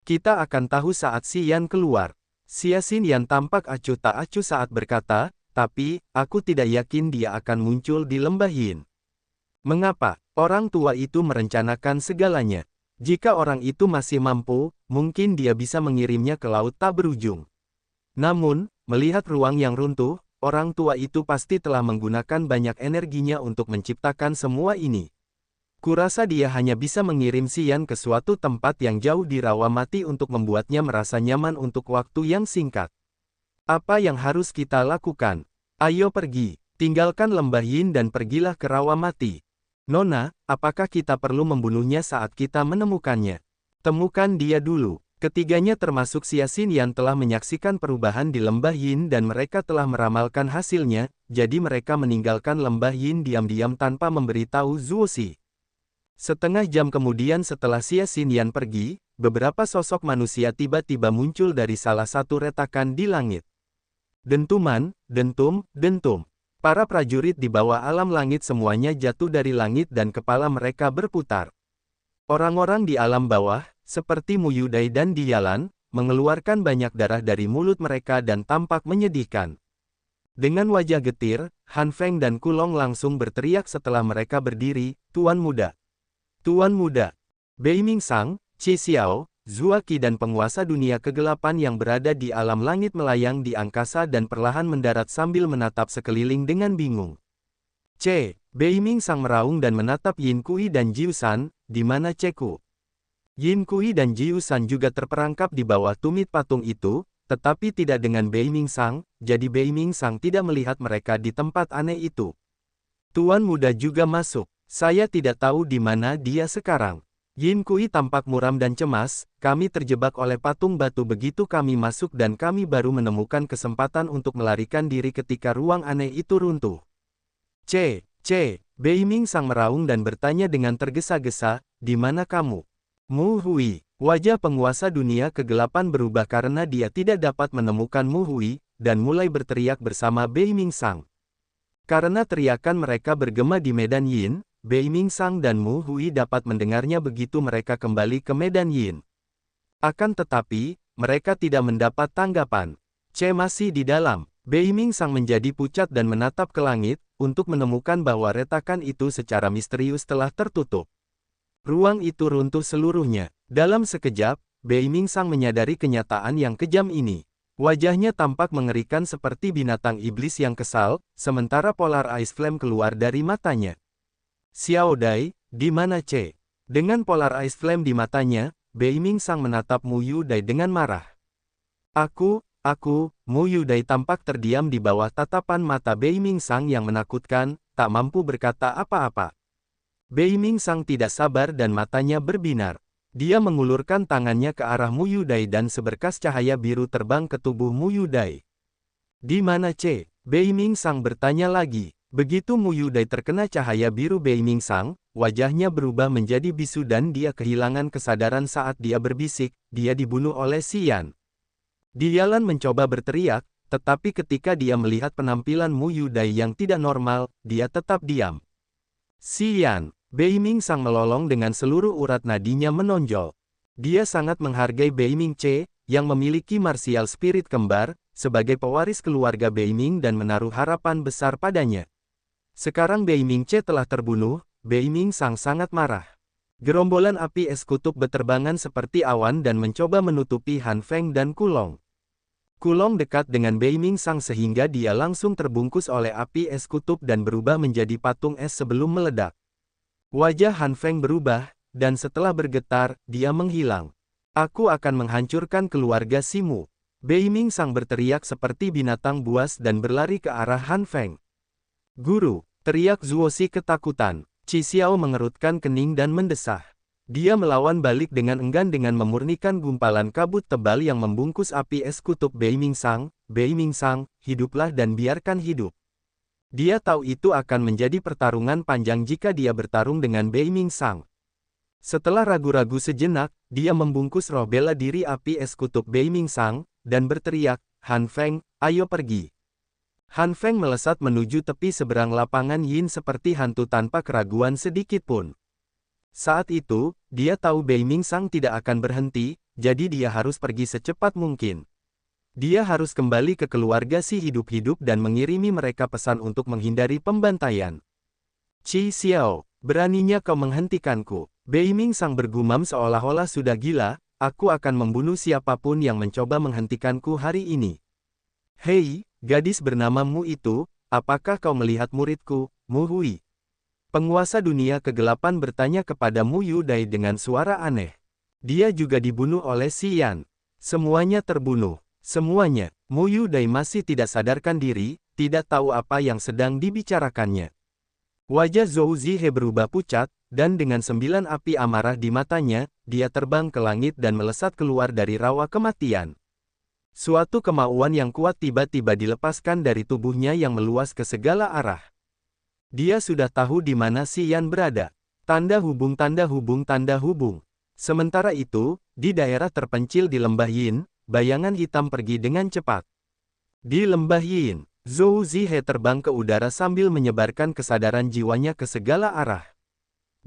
Kita akan tahu saat Xian keluar. Xia Xinyan tampak acuh tak acuh saat berkata, tapi, aku tidak yakin dia akan muncul di lembah Yin. Mengapa? Orang tua itu merencanakan segalanya. Jika orang itu masih mampu, mungkin dia bisa mengirimnya ke laut tak berujung. Namun, melihat ruang yang runtuh, orang tua itu pasti telah menggunakan banyak energinya untuk menciptakan semua ini. Kurasa dia hanya bisa mengirim Xian ke suatu tempat yang jauh di rawa mati untuk membuatnya merasa nyaman untuk waktu yang singkat. Apa yang harus kita lakukan? Ayo pergi, tinggalkan lembah Yin dan pergilah ke rawa mati. Nona, apakah kita perlu membunuhnya saat kita menemukannya? Temukan dia dulu. Ketiganya termasuk Xia Xinyan telah menyaksikan perubahan di lembah Yin dan mereka telah meramalkan hasilnya, jadi mereka meninggalkan lembah Yin diam-diam tanpa memberitahu Zuoxi. Setengah jam kemudian setelah Xia Xinyan pergi, beberapa sosok manusia tiba-tiba muncul dari salah satu retakan di langit. Dentuman, dentum, dentum. Para prajurit di bawah alam langit semuanya jatuh dari langit dan kepala mereka berputar. Orang-orang di alam bawah, seperti Mu Yudai dan Diyalan, mengeluarkan banyak darah dari mulut mereka dan tampak menyedihkan. Dengan wajah getir, Han Feng dan Kulong langsung berteriak setelah mereka berdiri, Tuan Muda. Tuan Muda. Bei Mingsang, Qi Xiao, Zuaki dan penguasa dunia kegelapan yang berada di alam langit melayang di angkasa dan perlahan mendarat sambil menatap sekeliling dengan bingung. Bei Mingsang meraung dan menatap Yin Kui dan Jiu San, di mana Ceku. Yin Kui dan Jiu San juga terperangkap di bawah tumit patung itu, tetapi tidak dengan Bei Mingsang, jadi Bei Mingsang tidak melihat mereka di tempat aneh itu. Tuan Muda juga masuk. Saya tidak tahu di mana dia sekarang. Yin Kui tampak muram dan cemas, kami terjebak oleh patung batu begitu kami masuk dan kami baru menemukan kesempatan untuk melarikan diri ketika ruang aneh itu runtuh. Bei Mingsang meraung dan bertanya dengan tergesa-gesa, di mana kamu? Mu Hui. Wajah penguasa dunia kegelapan berubah karena dia tidak dapat menemukan Mu Hui, dan mulai berteriak bersama Bei Mingsang. Karena teriakan mereka bergema di medan Yin, Bei Mingsang dan Mu Hui dapat mendengarnya begitu mereka kembali ke medan Yin. Akan tetapi, mereka tidak mendapat tanggapan. Masih di dalam. Bei Mingsang menjadi pucat dan menatap ke langit, untuk menemukan bahwa retakan itu secara misterius telah tertutup. Ruang itu runtuh seluruhnya. Dalam sekejap, Bei Mingsang menyadari kenyataan yang kejam ini. Wajahnya tampak mengerikan seperti binatang iblis yang kesal, sementara Polar Ice Flame keluar dari matanya. Xiao Dai, di mana C? Dengan Polar Ice Flame di matanya, Bei Mingsang menatap Mu Yudai dengan marah. Mu Yudai tampak terdiam di bawah tatapan mata Bei Mingsang yang menakutkan, tak mampu berkata apa-apa. Bei Mingsang tidak sabar dan matanya berbinar. Dia mengulurkan tangannya ke arah Mu Yudai dan seberkas cahaya biru terbang ke tubuh Mu Yudai. Di mana C? Bei Mingsang bertanya lagi. Begitu Mu Yudai terkena cahaya biru Bei Mingsang, wajahnya berubah menjadi bisu dan dia kehilangan kesadaran saat dia berbisik, dia dibunuh oleh Xian. Diyalan mencoba berteriak, tetapi ketika dia melihat penampilan Mu Yudai yang tidak normal, dia tetap diam. Xian, Bei Mingsang melolong dengan seluruh urat nadinya menonjol. Dia sangat menghargai Bei Mingce, yang memiliki martial spirit kembar, sebagai pewaris keluarga Bei Ming dan menaruh harapan besar padanya. Sekarang Bei Mingce telah terbunuh, Beiming Sang sangat marah. Gerombolan api es kutub beterbangan seperti awan dan mencoba menutupi Han Feng dan Kulong. Kulong dekat dengan Beiming Sang sehingga dia langsung terbungkus oleh api es kutub dan berubah menjadi patung es sebelum meledak. Wajah Han Feng berubah, dan setelah bergetar, dia menghilang. Aku akan menghancurkan keluarga Simu. Beiming Sang berteriak seperti binatang buas dan berlari ke arah Han Feng. Guru, teriak Zuoxi ketakutan. Qi Xiao mengerutkan kening dan mendesah. Dia melawan balik dengan enggan dengan memurnikan gumpalan kabut tebal yang membungkus api es kutub Beiming Sang. Beiming Sang, hiduplah dan biarkan hidup. Dia tahu itu akan menjadi pertarungan panjang jika dia bertarung dengan Beiming Sang. Setelah ragu-ragu sejenak, dia membungkus roh bela diri api es kutub Beiming Sang, dan berteriak, Han Feng, ayo pergi. Han Feng melesat menuju tepi seberang lapangan Yin seperti hantu tanpa keraguan sedikit pun. Saat itu, dia tahu Beiming Sang tidak akan berhenti, jadi dia harus pergi secepat mungkin. Dia harus kembali ke keluarga si hidup-hidup dan mengirimi mereka pesan untuk menghindari pembantaian. Qi Xiao, beraninya kau menghentikanku. Beiming Sang bergumam seolah-olah sudah gila, aku akan membunuh siapapun yang mencoba menghentikanku hari ini. Hei, gadis bernama Mu itu, apakah kau melihat muridku, Mu Hui? Penguasa dunia kegelapan bertanya kepada Mu Yudai dengan suara aneh. Dia juga dibunuh oleh Xian. Semuanya terbunuh. Semuanya. Mu Yudai masih tidak sadarkan diri, tidak tahu apa yang sedang dibicarakannya. Wajah Zhou Zihe berubah pucat, dan dengan 9 api amarah di matanya, dia terbang ke langit dan melesat keluar dari rawa kematian. Suatu kemauan yang kuat tiba-tiba dilepaskan dari tubuhnya yang meluas ke segala arah. Dia sudah tahu di mana Xian berada. Tanda hubung, tanda hubung, tanda hubung. Sementara itu, di daerah terpencil di lembah Yin, bayangan hitam pergi dengan cepat. Di lembah Yin, Zhou Zihe terbang ke udara sambil menyebarkan kesadaran jiwanya ke segala arah.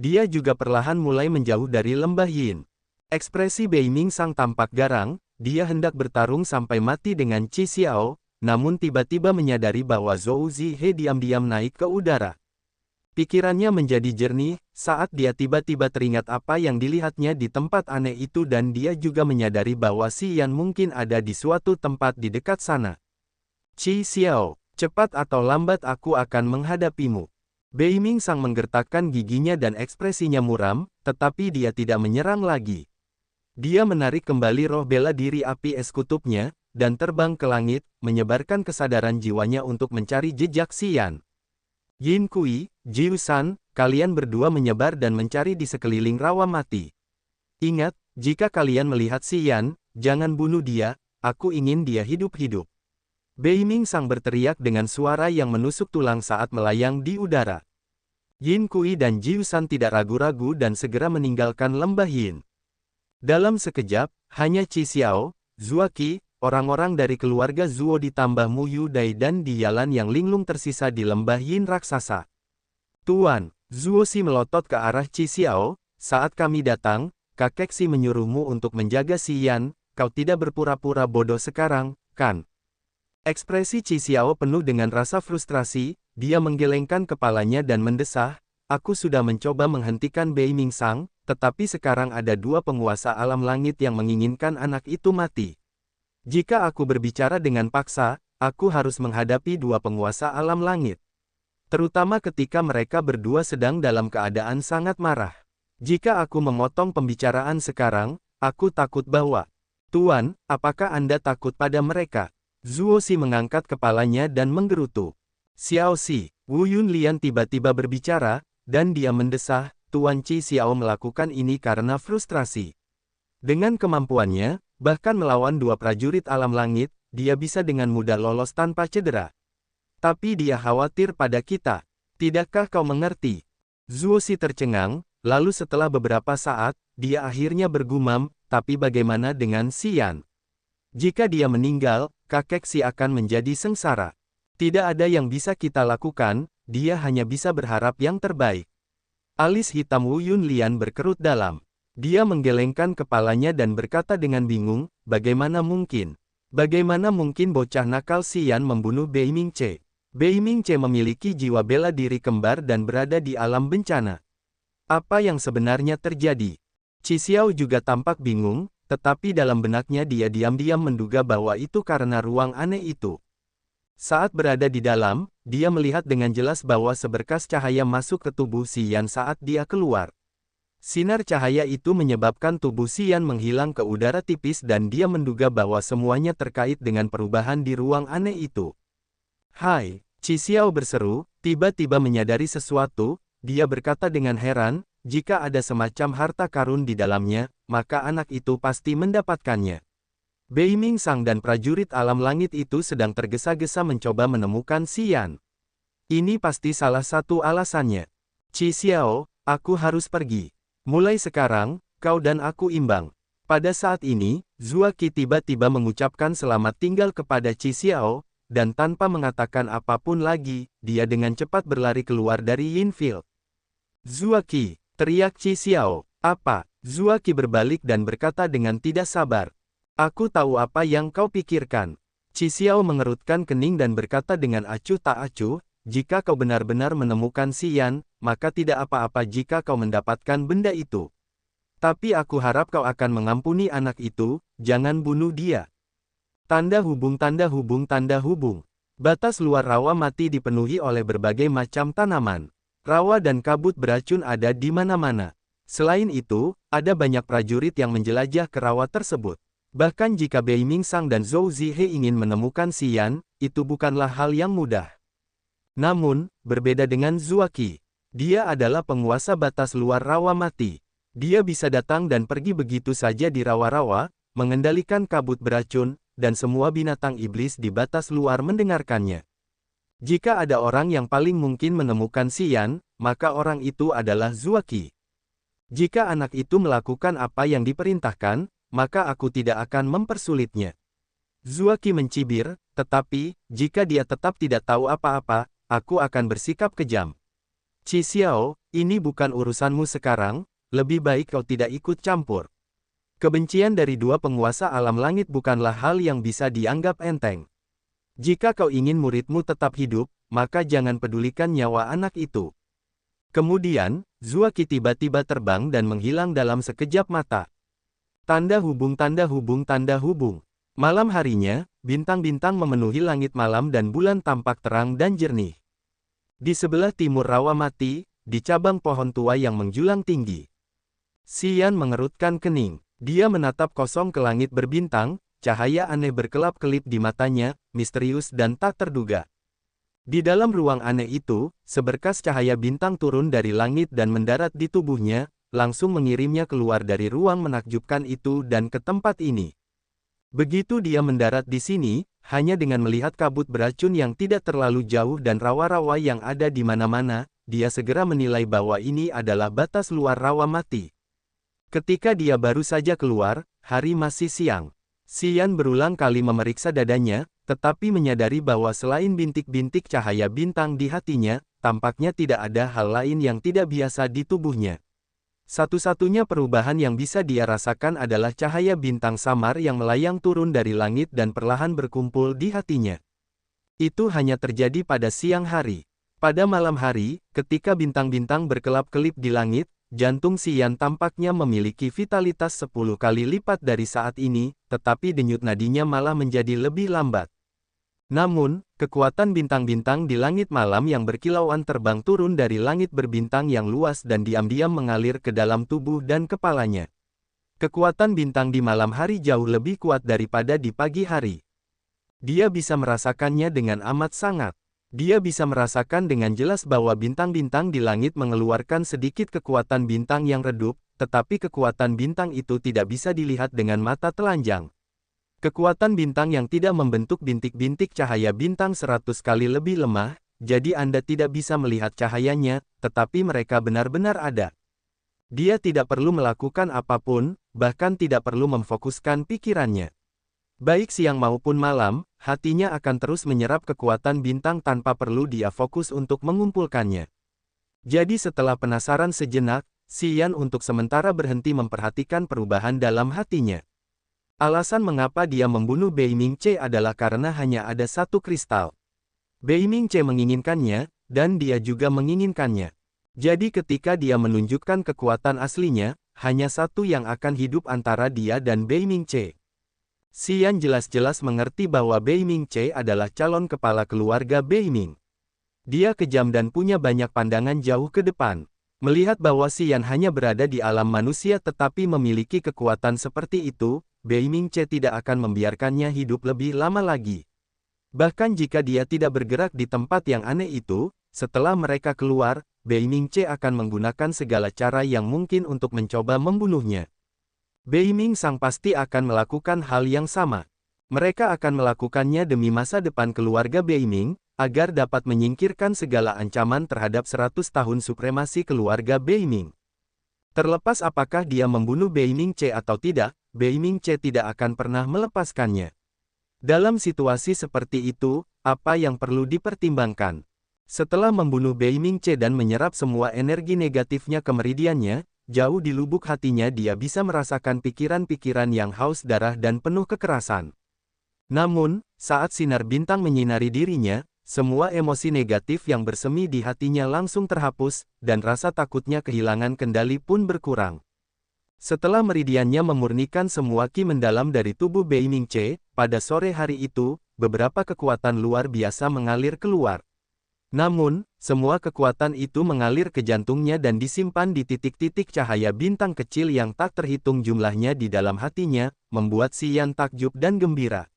Dia juga perlahan mulai menjauh dari lembah Yin. Ekspresi Beiming Sang tampak garang. Dia hendak bertarung sampai mati dengan Qi Xiao, namun tiba-tiba menyadari bahwa Zhou Zihe diam-diam naik ke udara. Pikirannya menjadi jernih, saat dia tiba-tiba teringat apa yang dilihatnya di tempat aneh itu dan dia juga menyadari bahwa Xian mungkin ada di suatu tempat di dekat sana. Qi Xiao, cepat atau lambat aku akan menghadapimu. Beiming Sang menggertakkan giginya dan ekspresinya muram, tetapi dia tidak menyerang lagi. Dia menarik kembali roh bela diri api es kutubnya, dan terbang ke langit, menyebarkan kesadaran jiwanya untuk mencari jejak Xian. Yin Kui, Jiu San, kalian berdua menyebar dan mencari di sekeliling rawa mati. Ingat, jika kalian melihat Xian, jangan bunuh dia, aku ingin dia hidup-hidup. Beiming Sang berteriak dengan suara yang menusuk tulang saat melayang di udara. Yin Kui dan Jiu San tidak ragu-ragu dan segera meninggalkan lembah Yin. Dalam sekejap, hanya Qi Xiao, Zuoqi, orang-orang dari keluarga Zuo ditambah Mu Yudai dan Diyalan yang linglung tersisa di lembah Yin raksasa. Tuan, Zuoxi melotot ke arah Qi Xiao, saat kami datang, kakek Xi menyuruhmu untuk menjaga Xian, kau tidak berpura-pura bodoh sekarang, kan? Ekspresi Qi Xiao penuh dengan rasa frustrasi, dia menggelengkan kepalanya dan mendesah, aku sudah mencoba menghentikan Beiming Sang, tetapi sekarang ada 2 penguasa alam langit yang menginginkan anak itu mati. Jika aku berbicara dengan paksa, aku harus menghadapi 2 penguasa alam langit. Terutama ketika mereka berdua sedang dalam keadaan sangat marah. Jika aku memotong pembicaraan sekarang, aku takut bahwa, Tuan, apakah Anda takut pada mereka? Zuoxi mengangkat kepalanya dan menggerutu. Xiao Xi, Wu Yunlian tiba-tiba berbicara, dan dia mendesah, Tuan Qi Xiao melakukan ini karena frustrasi. Dengan kemampuannya, bahkan melawan 2 prajurit alam langit, dia bisa dengan mudah lolos tanpa cedera. Tapi dia khawatir pada kita. Tidakkah kau mengerti? Zuoxi tercengang, lalu setelah beberapa saat, dia akhirnya bergumam, tapi bagaimana dengan Xian? Jika dia meninggal, kakek Xi akan menjadi sengsara. Tidak ada yang bisa kita lakukan, dia hanya bisa berharap yang terbaik. Alis hitam Wu Yunlian berkerut dalam. Dia menggelengkan kepalanya dan berkata dengan bingung, bagaimana mungkin? Bagaimana mungkin bocah nakal Xian membunuh Beiming Ce? Beiming Ce memiliki jiwa bela diri kembar dan berada di alam bencana. Apa yang sebenarnya terjadi? Qi Xiao juga tampak bingung, tetapi dalam benaknya dia diam-diam menduga bahwa itu karena ruang aneh itu. Saat berada di dalam, dia melihat dengan jelas bahwa seberkas cahaya masuk ke tubuh Si Yan saat dia keluar. Sinar cahaya itu menyebabkan tubuh Si Yan menghilang ke udara tipis dan dia menduga bahwa semuanya terkait dengan perubahan di ruang aneh itu. "Hai!" Qi Xiao berseru, tiba-tiba menyadari sesuatu, dia berkata dengan heran, jika ada semacam harta karun di dalamnya, maka anak itu pasti mendapatkannya. Bei Ming Sang dan prajurit alam langit itu sedang tergesa-gesa mencoba menemukan Si Yan. Ini pasti salah satu alasannya. "Qi Xiao, aku harus pergi. Mulai sekarang, kau dan aku imbang." Pada saat ini, Zhuo Qi tiba-tiba mengucapkan selamat tinggal kepada Qi Xiao, dan tanpa mengatakan apapun lagi, dia dengan cepat berlari keluar dari Yinfield. "Zhuo Qi!" teriak Qi Xiao. "Apa?" Zhuo Qi berbalik dan berkata dengan tidak sabar. "Aku tahu apa yang kau pikirkan." Qi Xiao mengerutkan kening dan berkata dengan acuh tak acuh, "Jika kau benar-benar menemukan Si Yan, maka tidak apa-apa jika kau mendapatkan benda itu. Tapi aku harap kau akan mengampuni anak itu, jangan bunuh dia." Tanda hubung tanda hubung tanda hubung. Batas luar rawa mati dipenuhi oleh berbagai macam tanaman. Rawa dan kabut beracun ada di mana-mana. Selain itu, ada banyak prajurit yang menjelajah ke rawa tersebut. Bahkan jika Bei Ming Sang dan Zhou Zihe ingin menemukan Si Yan, itu bukanlah hal yang mudah. Namun, berbeda dengan Zhuo Qi, dia adalah penguasa batas luar rawa mati. Dia bisa datang dan pergi begitu saja di rawa-rawa, mengendalikan kabut beracun, dan semua binatang iblis di batas luar mendengarkannya. Jika ada orang yang paling mungkin menemukan Si Yan, maka orang itu adalah Zhuo Qi. Jika anak itu melakukan apa yang diperintahkan, maka aku tidak akan mempersulitnya. Zhuo Qi mencibir, tetapi, jika dia tetap tidak tahu apa-apa, aku akan bersikap kejam. "Qi Xiao, ini bukan urusanmu sekarang, lebih baik kau tidak ikut campur." Kebencian dari dua penguasa alam langit bukanlah hal yang bisa dianggap enteng. Jika kau ingin muridmu tetap hidup, maka jangan pedulikan nyawa anak itu. Kemudian, Zhuo Qi tiba-tiba terbang dan menghilang dalam sekejap mata. Tanda hubung tanda hubung tanda hubung. Malam harinya, bintang-bintang memenuhi langit malam dan bulan tampak terang dan jernih. Di sebelah timur rawa mati, di cabang pohon tua yang menjulang tinggi, Si Yan mengerutkan kening. Dia menatap kosong ke langit berbintang, cahaya aneh berkelap-kelip di matanya, misterius dan tak terduga. Di dalam ruang aneh itu, seberkas cahaya bintang turun dari langit dan mendarat di tubuhnya, langsung mengirimnya keluar dari ruang menakjubkan itu dan ke tempat ini. Begitu dia mendarat di sini, hanya dengan melihat kabut beracun yang tidak terlalu jauh dan rawa-rawa yang ada di mana-mana, dia segera menilai bahwa ini adalah batas luar rawa mati. Ketika dia baru saja keluar, hari masih siang. Si Yan berulang kali memeriksa dadanya, tetapi menyadari bahwa selain bintik-bintik cahaya bintang di hatinya, tampaknya tidak ada hal lain yang tidak biasa di tubuhnya. Satu-satunya perubahan yang bisa dia rasakan adalah cahaya bintang samar yang melayang turun dari langit dan perlahan berkumpul di hatinya. Itu hanya terjadi pada siang hari. Pada malam hari, ketika bintang-bintang berkelap-kelip di langit, jantung Si Yan tampaknya memiliki vitalitas 10 kali lipat dari saat ini, tetapi denyut nadinya malah menjadi lebih lambat. Namun, kekuatan bintang-bintang di langit malam yang berkilauan terbang turun dari langit berbintang yang luas dan diam-diam mengalir ke dalam tubuh dan kepalanya. Kekuatan bintang di malam hari jauh lebih kuat daripada di pagi hari. Dia bisa merasakannya dengan amat sangat. Dia bisa merasakan dengan jelas bahwa bintang-bintang di langit mengeluarkan sedikit kekuatan bintang yang redup, tetapi kekuatan bintang itu tidak bisa dilihat dengan mata telanjang. Kekuatan bintang yang tidak membentuk bintik-bintik cahaya bintang 100 kali lebih lemah, jadi Anda tidak bisa melihat cahayanya, tetapi mereka benar-benar ada. Dia tidak perlu melakukan apapun, bahkan tidak perlu memfokuskan pikirannya. Baik siang maupun malam, hatinya akan terus menyerap kekuatan bintang tanpa perlu dia fokus untuk mengumpulkannya. Jadi setelah penasaran sejenak, Si Yan untuk sementara berhenti memperhatikan perubahan dalam hatinya. Alasan mengapa dia membunuh Bei Ming Ce adalah karena hanya ada satu kristal. Bei Ming Ce menginginkannya, dan dia juga menginginkannya. Jadi ketika dia menunjukkan kekuatan aslinya, hanya satu yang akan hidup antara dia dan Bei Mingche. Xian jelas-jelas mengerti bahwa Bei Mingche adalah calon kepala keluarga Bei Ming. Dia kejam dan punya banyak pandangan jauh ke depan. Melihat bahwa Xian hanya berada di alam manusia tetapi memiliki kekuatan seperti itu, Bei Mingche tidak akan membiarkannya hidup lebih lama lagi. Bahkan jika dia tidak bergerak di tempat yang aneh itu, setelah mereka keluar, Bei Mingche akan menggunakan segala cara yang mungkin untuk mencoba membunuhnya. Bei Ming Sang pasti akan melakukan hal yang sama. Mereka akan melakukannya demi masa depan keluarga Bei Ming, agar dapat menyingkirkan segala ancaman terhadap 100 tahun supremasi keluarga Bei Ming. Terlepas apakah dia membunuh Bei Mingche atau tidak, Bei Mingche tidak akan pernah melepaskannya. Dalam situasi seperti itu, apa yang perlu dipertimbangkan? Setelah membunuh Bei Mingche dan menyerap semua energi negatifnya ke meridiannya, jauh di lubuk hatinya dia bisa merasakan pikiran-pikiran yang haus darah dan penuh kekerasan. Namun, saat sinar bintang menyinari dirinya, semua emosi negatif yang bersemi di hatinya langsung terhapus, dan rasa takutnya kehilangan kendali pun berkurang. Setelah meridiannya memurnikan semua ki mendalam dari tubuh Bei Mingche, pada sore hari itu, beberapa kekuatan luar biasa mengalir keluar. Namun, semua kekuatan itu mengalir ke jantungnya dan disimpan di titik-titik cahaya bintang kecil yang tak terhitung jumlahnya di dalam hatinya, membuat Xian takjub dan gembira.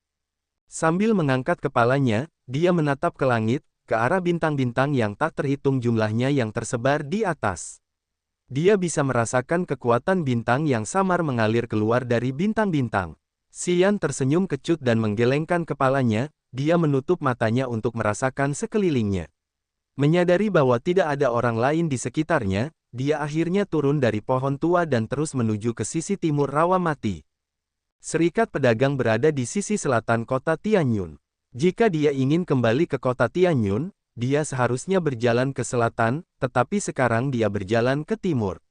Sambil mengangkat kepalanya, dia menatap ke langit, ke arah bintang-bintang yang tak terhitung jumlahnya yang tersebar di atas. Dia bisa merasakan kekuatan bintang yang samar mengalir keluar dari bintang-bintang. Xian tersenyum kecut dan menggelengkan kepalanya, dia menutup matanya untuk merasakan sekelilingnya. Menyadari bahwa tidak ada orang lain di sekitarnya, dia akhirnya turun dari pohon tua dan terus menuju ke sisi timur rawa mati. Serikat pedagang berada di sisi selatan kota Tianyun. Jika dia ingin kembali ke kota Tianyun, dia seharusnya berjalan ke selatan, tetapi sekarang dia berjalan ke timur.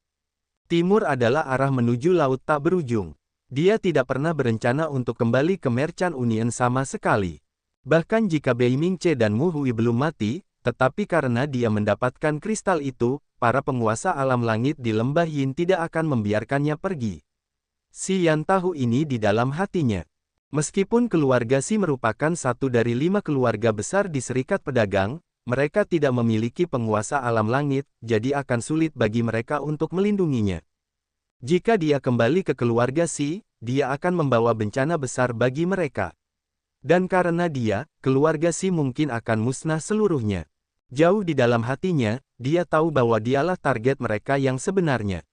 Timur adalah arah menuju laut tak berujung. Dia tidak pernah berencana untuk kembali ke Merchant Union sama sekali. Bahkan jika Bei Mingche dan Mu Hui belum mati, tetapi karena dia mendapatkan kristal itu, para penguasa alam langit di lembah Yin tidak akan membiarkannya pergi. Xian tahu ini di dalam hatinya. Meskipun keluarga Xi merupakan satu dari 5 keluarga besar di Serikat Pedagang, mereka tidak memiliki penguasa alam langit, jadi akan sulit bagi mereka untuk melindunginya. Jika dia kembali ke keluarga Xi, dia akan membawa bencana besar bagi mereka. Dan karena dia, keluarga Xi mungkin akan musnah seluruhnya. Jauh di dalam hatinya, dia tahu bahwa dialah target mereka yang sebenarnya.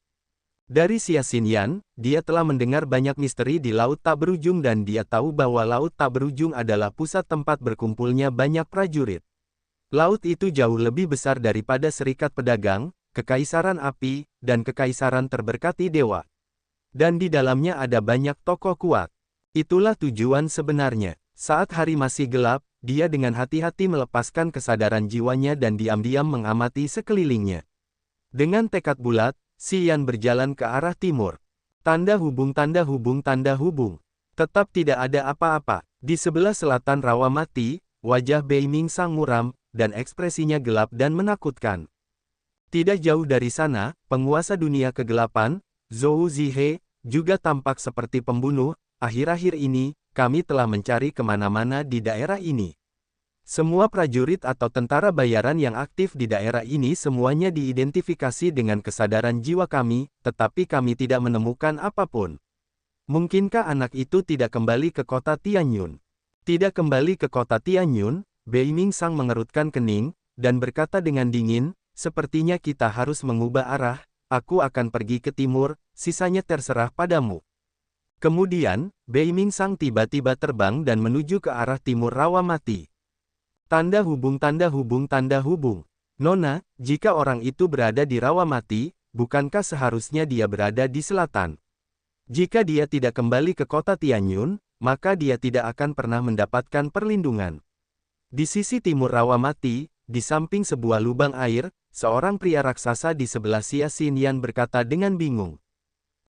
Dari Xia Xinyan, dia telah mendengar banyak misteri di Laut Tak Berujung dan dia tahu bahwa Laut Tak Berujung adalah pusat tempat berkumpulnya banyak prajurit. Laut itu jauh lebih besar daripada Serikat Pedagang, Kekaisaran Api, dan Kekaisaran Terberkati Dewa. Dan di dalamnya ada banyak tokoh kuat. Itulah tujuan sebenarnya. Saat hari masih gelap, dia dengan hati-hati melepaskan kesadaran jiwanya dan diam-diam mengamati sekelilingnya. Dengan tekad bulat, Xian berjalan ke arah timur. Tanda hubung, tanda hubung, tanda hubung. Tetap tidak ada apa-apa. Di sebelah selatan rawa mati, wajah Bei Ming Sang muram, dan ekspresinya gelap dan menakutkan. Tidak jauh dari sana, penguasa dunia kegelapan, Zhou Zihe, juga tampak seperti pembunuh. Akhir-akhir ini, kami telah mencari kemana-mana di daerah ini. Semua prajurit atau tentara bayaran yang aktif di daerah ini semuanya diidentifikasi dengan kesadaran jiwa kami, tetapi kami tidak menemukan apapun. Mungkinkah anak itu tidak kembali ke kota Tianyun? Tidak kembali ke kota Tianyun, Bei Ming Sang mengerutkan kening, dan berkata dengan dingin, sepertinya kita harus mengubah arah, aku akan pergi ke timur, sisanya terserah padamu. Kemudian, Bei Ming Sang tiba-tiba terbang dan menuju ke arah timur rawa mati. Tanda hubung, tanda hubung, tanda hubung. Nona, jika orang itu berada di rawa mati, bukankah seharusnya dia berada di selatan? Jika dia tidak kembali ke kota Tianyun, maka dia tidak akan pernah mendapatkan perlindungan. Di sisi timur rawa mati, di samping sebuah lubang air, seorang pria raksasa di sebelah Xia Xinyan berkata dengan bingung.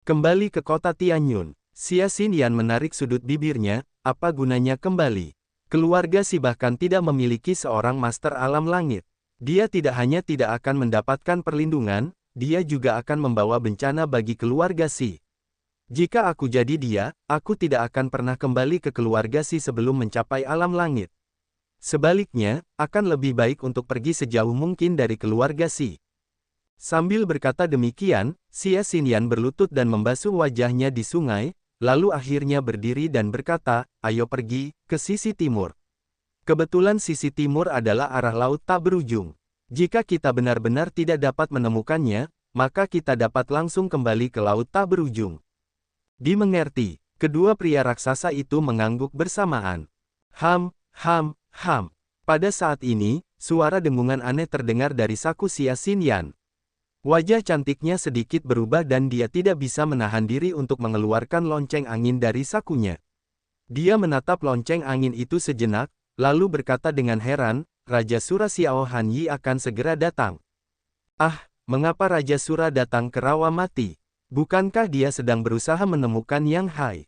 Kembali ke kota Tianyun. Xia Xinyan menarik sudut bibirnya, apa gunanya kembali? Keluarga Xi bahkan tidak memiliki seorang master alam langit. Dia tidak hanya tidak akan mendapatkan perlindungan, dia juga akan membawa bencana bagi keluarga Si. Jika aku jadi dia, aku tidak akan pernah kembali ke keluarga Si sebelum mencapai alam langit. Sebaliknya, akan lebih baik untuk pergi sejauh mungkin dari keluarga Si. Sambil berkata demikian, Xie Xinyan berlutut dan membasuh wajahnya di sungai, lalu akhirnya berdiri dan berkata, ayo pergi, ke sisi timur. Kebetulan sisi timur adalah arah laut tak berujung. Jika kita benar-benar tidak dapat menemukannya, maka kita dapat langsung kembali ke laut tak berujung. Dimengerti, kedua pria raksasa itu mengangguk bersamaan. Ham. Pada saat ini, suara dengungan aneh terdengar dari saku Xie Xinyan. Wajah cantiknya sedikit berubah dan dia tidak bisa menahan diri untuk mengeluarkan lonceng angin dari sakunya. Dia menatap lonceng angin itu sejenak, lalu berkata dengan heran, Raja Sura Xiao Han Yi akan segera datang. Ah, mengapa Raja Sura datang ke Rawa Mati? Bukankah dia sedang berusaha menemukan Yang Hai?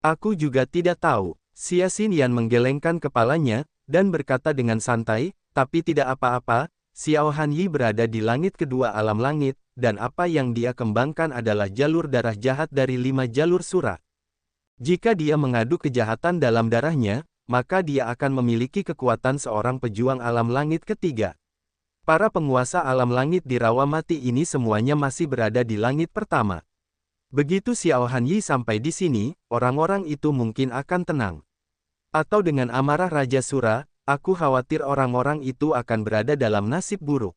Aku juga tidak tahu. Xie Xinyan menggelengkan kepalanya, dan berkata dengan santai, tapi tidak apa-apa, Xiao Han Yi berada di langit kedua alam langit, dan apa yang dia kembangkan adalah jalur darah jahat dari 5 jalur sura. Jika dia mengadu kejahatan dalam darahnya, maka dia akan memiliki kekuatan seorang pejuang alam langit ketiga. Para penguasa alam langit di Rawa Mati ini semuanya masih berada di langit pertama. Begitu Xiao Han Yi sampai di sini, orang-orang itu mungkin akan tenang. Atau dengan amarah Raja Sura, aku khawatir orang-orang itu akan berada dalam nasib buruk.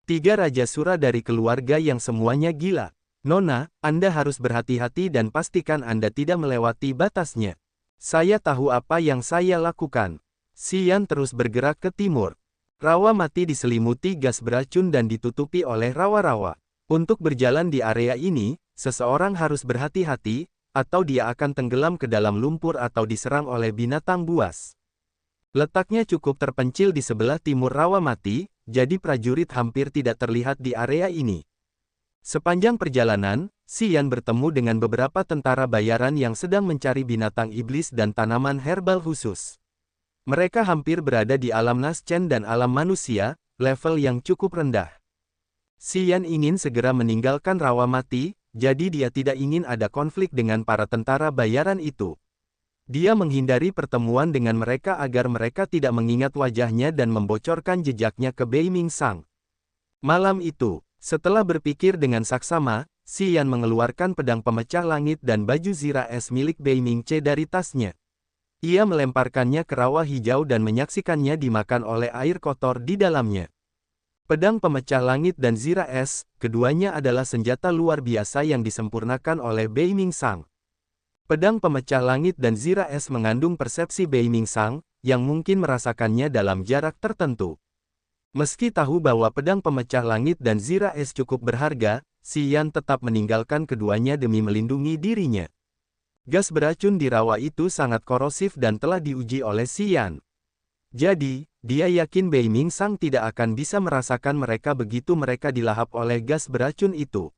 3 Raja Sura dari keluarga yang semuanya gila. Nona, Anda harus berhati-hati dan pastikan Anda tidak melewati batasnya. Saya tahu apa yang saya lakukan. Xian terus bergerak ke timur. Rawa Mati diselimuti gas beracun dan ditutupi oleh rawa-rawa. Untuk berjalan di area ini, seseorang harus berhati-hati, atau dia akan tenggelam ke dalam lumpur atau diserang oleh binatang buas. Letaknya cukup terpencil di sebelah timur Rawa Mati, jadi prajurit hampir tidak terlihat di area ini. Sepanjang perjalanan, Xian bertemu dengan beberapa tentara bayaran yang sedang mencari binatang iblis dan tanaman herbal khusus. Mereka hampir berada di alam Naschen dan alam manusia, level yang cukup rendah. Xian ingin segera meninggalkan Rawa Mati, jadi dia tidak ingin ada konflik dengan para tentara bayaran itu. Dia menghindari pertemuan dengan mereka agar mereka tidak mengingat wajahnya dan membocorkan jejaknya ke Bei Ming Sang. Malam itu, setelah berpikir dengan saksama, Xian mengeluarkan pedang pemecah langit dan baju zirah es milik Bei Ming Ce dari tasnya. Ia melemparkannya ke rawa hijau dan menyaksikannya dimakan oleh air kotor di dalamnya. Pedang pemecah langit dan zirah es, keduanya adalah senjata luar biasa yang disempurnakan oleh Bei Ming Sang. Pedang pemecah langit dan zirah es mengandung persepsi Bei Ming Sang, yang mungkin merasakannya dalam jarak tertentu. Meski tahu bahwa pedang pemecah langit dan zirah es cukup berharga, Xian tetap meninggalkan keduanya demi melindungi dirinya. Gas beracun di rawa itu sangat korosif dan telah diuji oleh Xian. Jadi, dia yakin Bei Ming Sang tidak akan bisa merasakan mereka begitu mereka dilahap oleh gas beracun itu.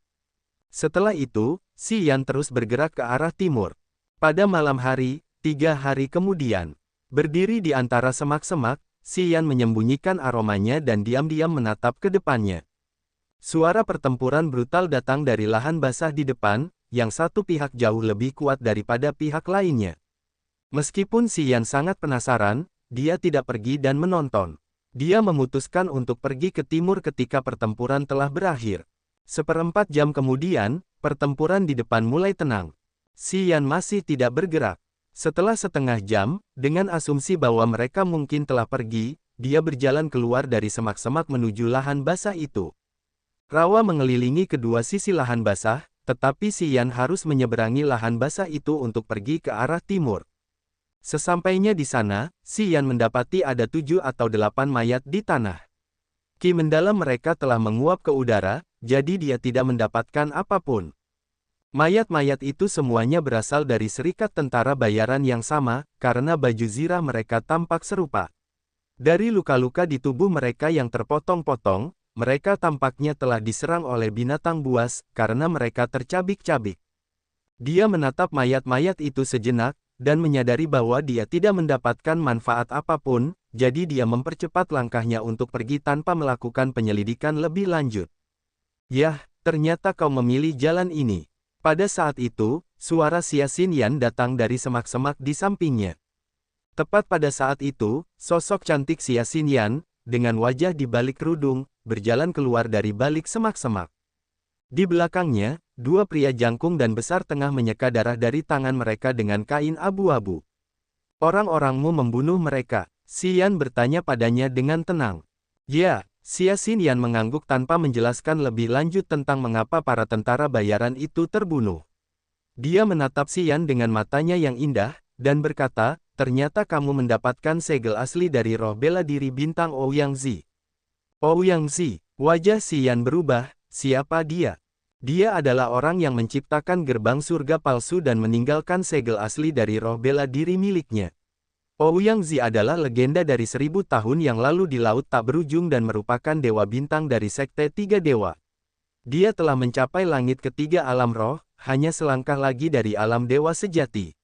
Setelah itu, Xian terus bergerak ke arah timur. Pada malam hari, 3 hari kemudian, berdiri di antara semak-semak, Xian menyembunyikan aromanya dan diam-diam menatap ke depannya. Suara pertempuran brutal datang dari lahan basah di depan, yang satu pihak jauh lebih kuat daripada pihak lainnya. Meskipun Xian sangat penasaran, dia tidak pergi dan menonton. Dia memutuskan untuk pergi ke timur ketika pertempuran telah berakhir. 1/4 jam kemudian, pertempuran di depan mulai tenang. Xian masih tidak bergerak. Setelah setengah jam, dengan asumsi bahwa mereka mungkin telah pergi, dia berjalan keluar dari semak-semak menuju lahan basah itu. Rawa mengelilingi kedua sisi lahan basah, tetapi Xian harus menyeberangi lahan basah itu untuk pergi ke arah timur. Sesampainya di sana, Xian mendapati ada 7 atau 8 mayat di tanah. Ki mendalam mereka telah menguap ke udara, jadi dia tidak mendapatkan apapun. Mayat-mayat itu semuanya berasal dari serikat tentara bayaran yang sama, karena baju zirah mereka tampak serupa. Dari luka-luka di tubuh mereka yang terpotong-potong, mereka tampaknya telah diserang oleh binatang buas, karena mereka tercabik-cabik. Dia menatap mayat-mayat itu sejenak, dan menyadari bahwa dia tidak mendapatkan manfaat apapun, jadi dia mempercepat langkahnya untuk pergi tanpa melakukan penyelidikan lebih lanjut. Yah, ternyata kau memilih jalan ini. Pada saat itu, suara Xia Xinyan datang dari semak-semak di sampingnya. Tepat pada saat itu, sosok cantik Xia Xinyan, dengan wajah di balik kerudung, berjalan keluar dari balik semak-semak. Di belakangnya, dua pria jangkung dan besar tengah menyeka darah dari tangan mereka dengan kain abu-abu. Orang-orangmu membunuh mereka, Xian bertanya padanya dengan tenang. Ya, Xia Xinyan mengangguk tanpa menjelaskan lebih lanjut tentang mengapa para tentara bayaran itu terbunuh. Dia menatap Xian dengan matanya yang indah, dan berkata, ternyata kamu mendapatkan segel asli dari roh bela diri bintang Ouyangzi. Ouyangzi, wajah Xian berubah, siapa dia? Dia adalah orang yang menciptakan gerbang surga palsu dan meninggalkan segel asli dari roh bela diri miliknya. Ouyangzi adalah legenda dari 1000 tahun yang lalu di Laut Tak Berujung dan merupakan dewa bintang dari Sekte Tiga Dewa. Dia telah mencapai langit ketiga alam roh, hanya selangkah lagi dari alam dewa sejati.